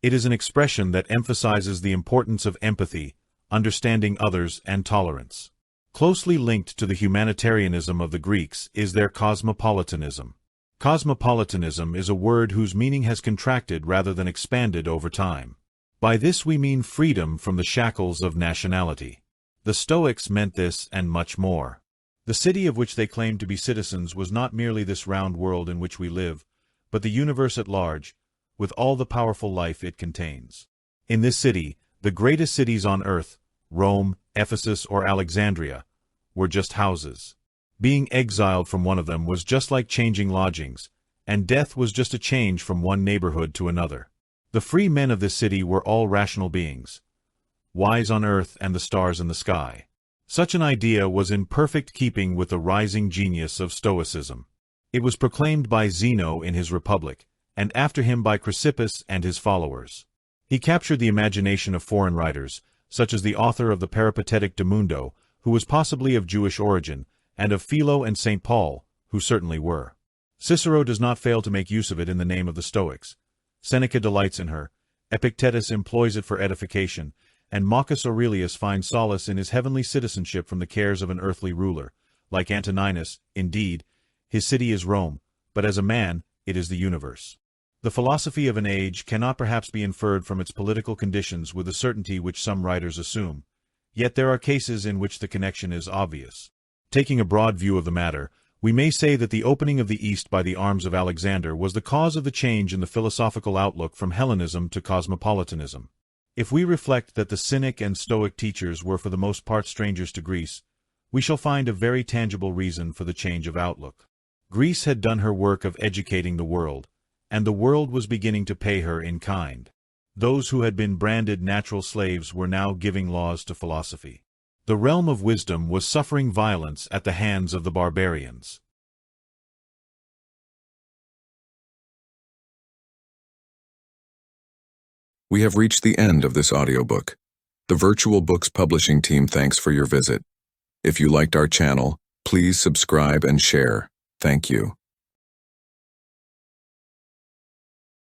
It is an expression that emphasizes the importance of empathy, understanding others, and tolerance. Closely linked to the humanitarianism of the Greeks is their cosmopolitanism. Cosmopolitanism is a word whose meaning has contracted rather than expanded over time. By this we mean freedom from the shackles of nationality. The Stoics meant this and much more. The city of which they claimed to be citizens was not merely this round world in which we live, but the universe at large, with all the powerful life it contains. In this city, the greatest cities on earth, Rome, Ephesus, or Alexandria, were just houses. Being exiled from one of them was just like changing lodgings, and death was just a change from one neighborhood to another. The free men of this city were all rational beings, wise on earth and the stars in the sky. Such an idea was in perfect keeping with the rising genius of Stoicism. It was proclaimed by Zeno in his Republic, and after him by Chrysippus and his followers. He captured the imagination of foreign writers, such as the author of the Peripatetic de Mundo, who was possibly of Jewish origin, and of Philo and St. Paul, who certainly were. Cicero does not fail to make use of it in the name of the Stoics. Seneca delights in her, Epictetus employs it for edification, and Marcus Aurelius finds solace in his heavenly citizenship from the cares of an earthly ruler. Like Antoninus, indeed, his city is Rome, but as a man, it is the universe. The philosophy of an age cannot perhaps be inferred from its political conditions with the certainty which some writers assume. Yet there are cases in which the connection is obvious. Taking a broad view of the matter, we may say that the opening of the East by the arms of Alexander was the cause of the change in the philosophical outlook from Hellenism to cosmopolitanism. If we reflect that the Cynic and Stoic teachers were for the most part strangers to Greece, we shall find a very tangible reason for the change of outlook. Greece had done her work of educating the world, and the world was beginning to pay her in kind. Those who had been branded natural slaves were now giving laws to philosophy. The realm of wisdom was suffering violence at the hands of the barbarians. We have reached the end of this audiobook. The Virtual Books Publishing team thanks for your visit. If you liked our channel, please subscribe and share. Thank you.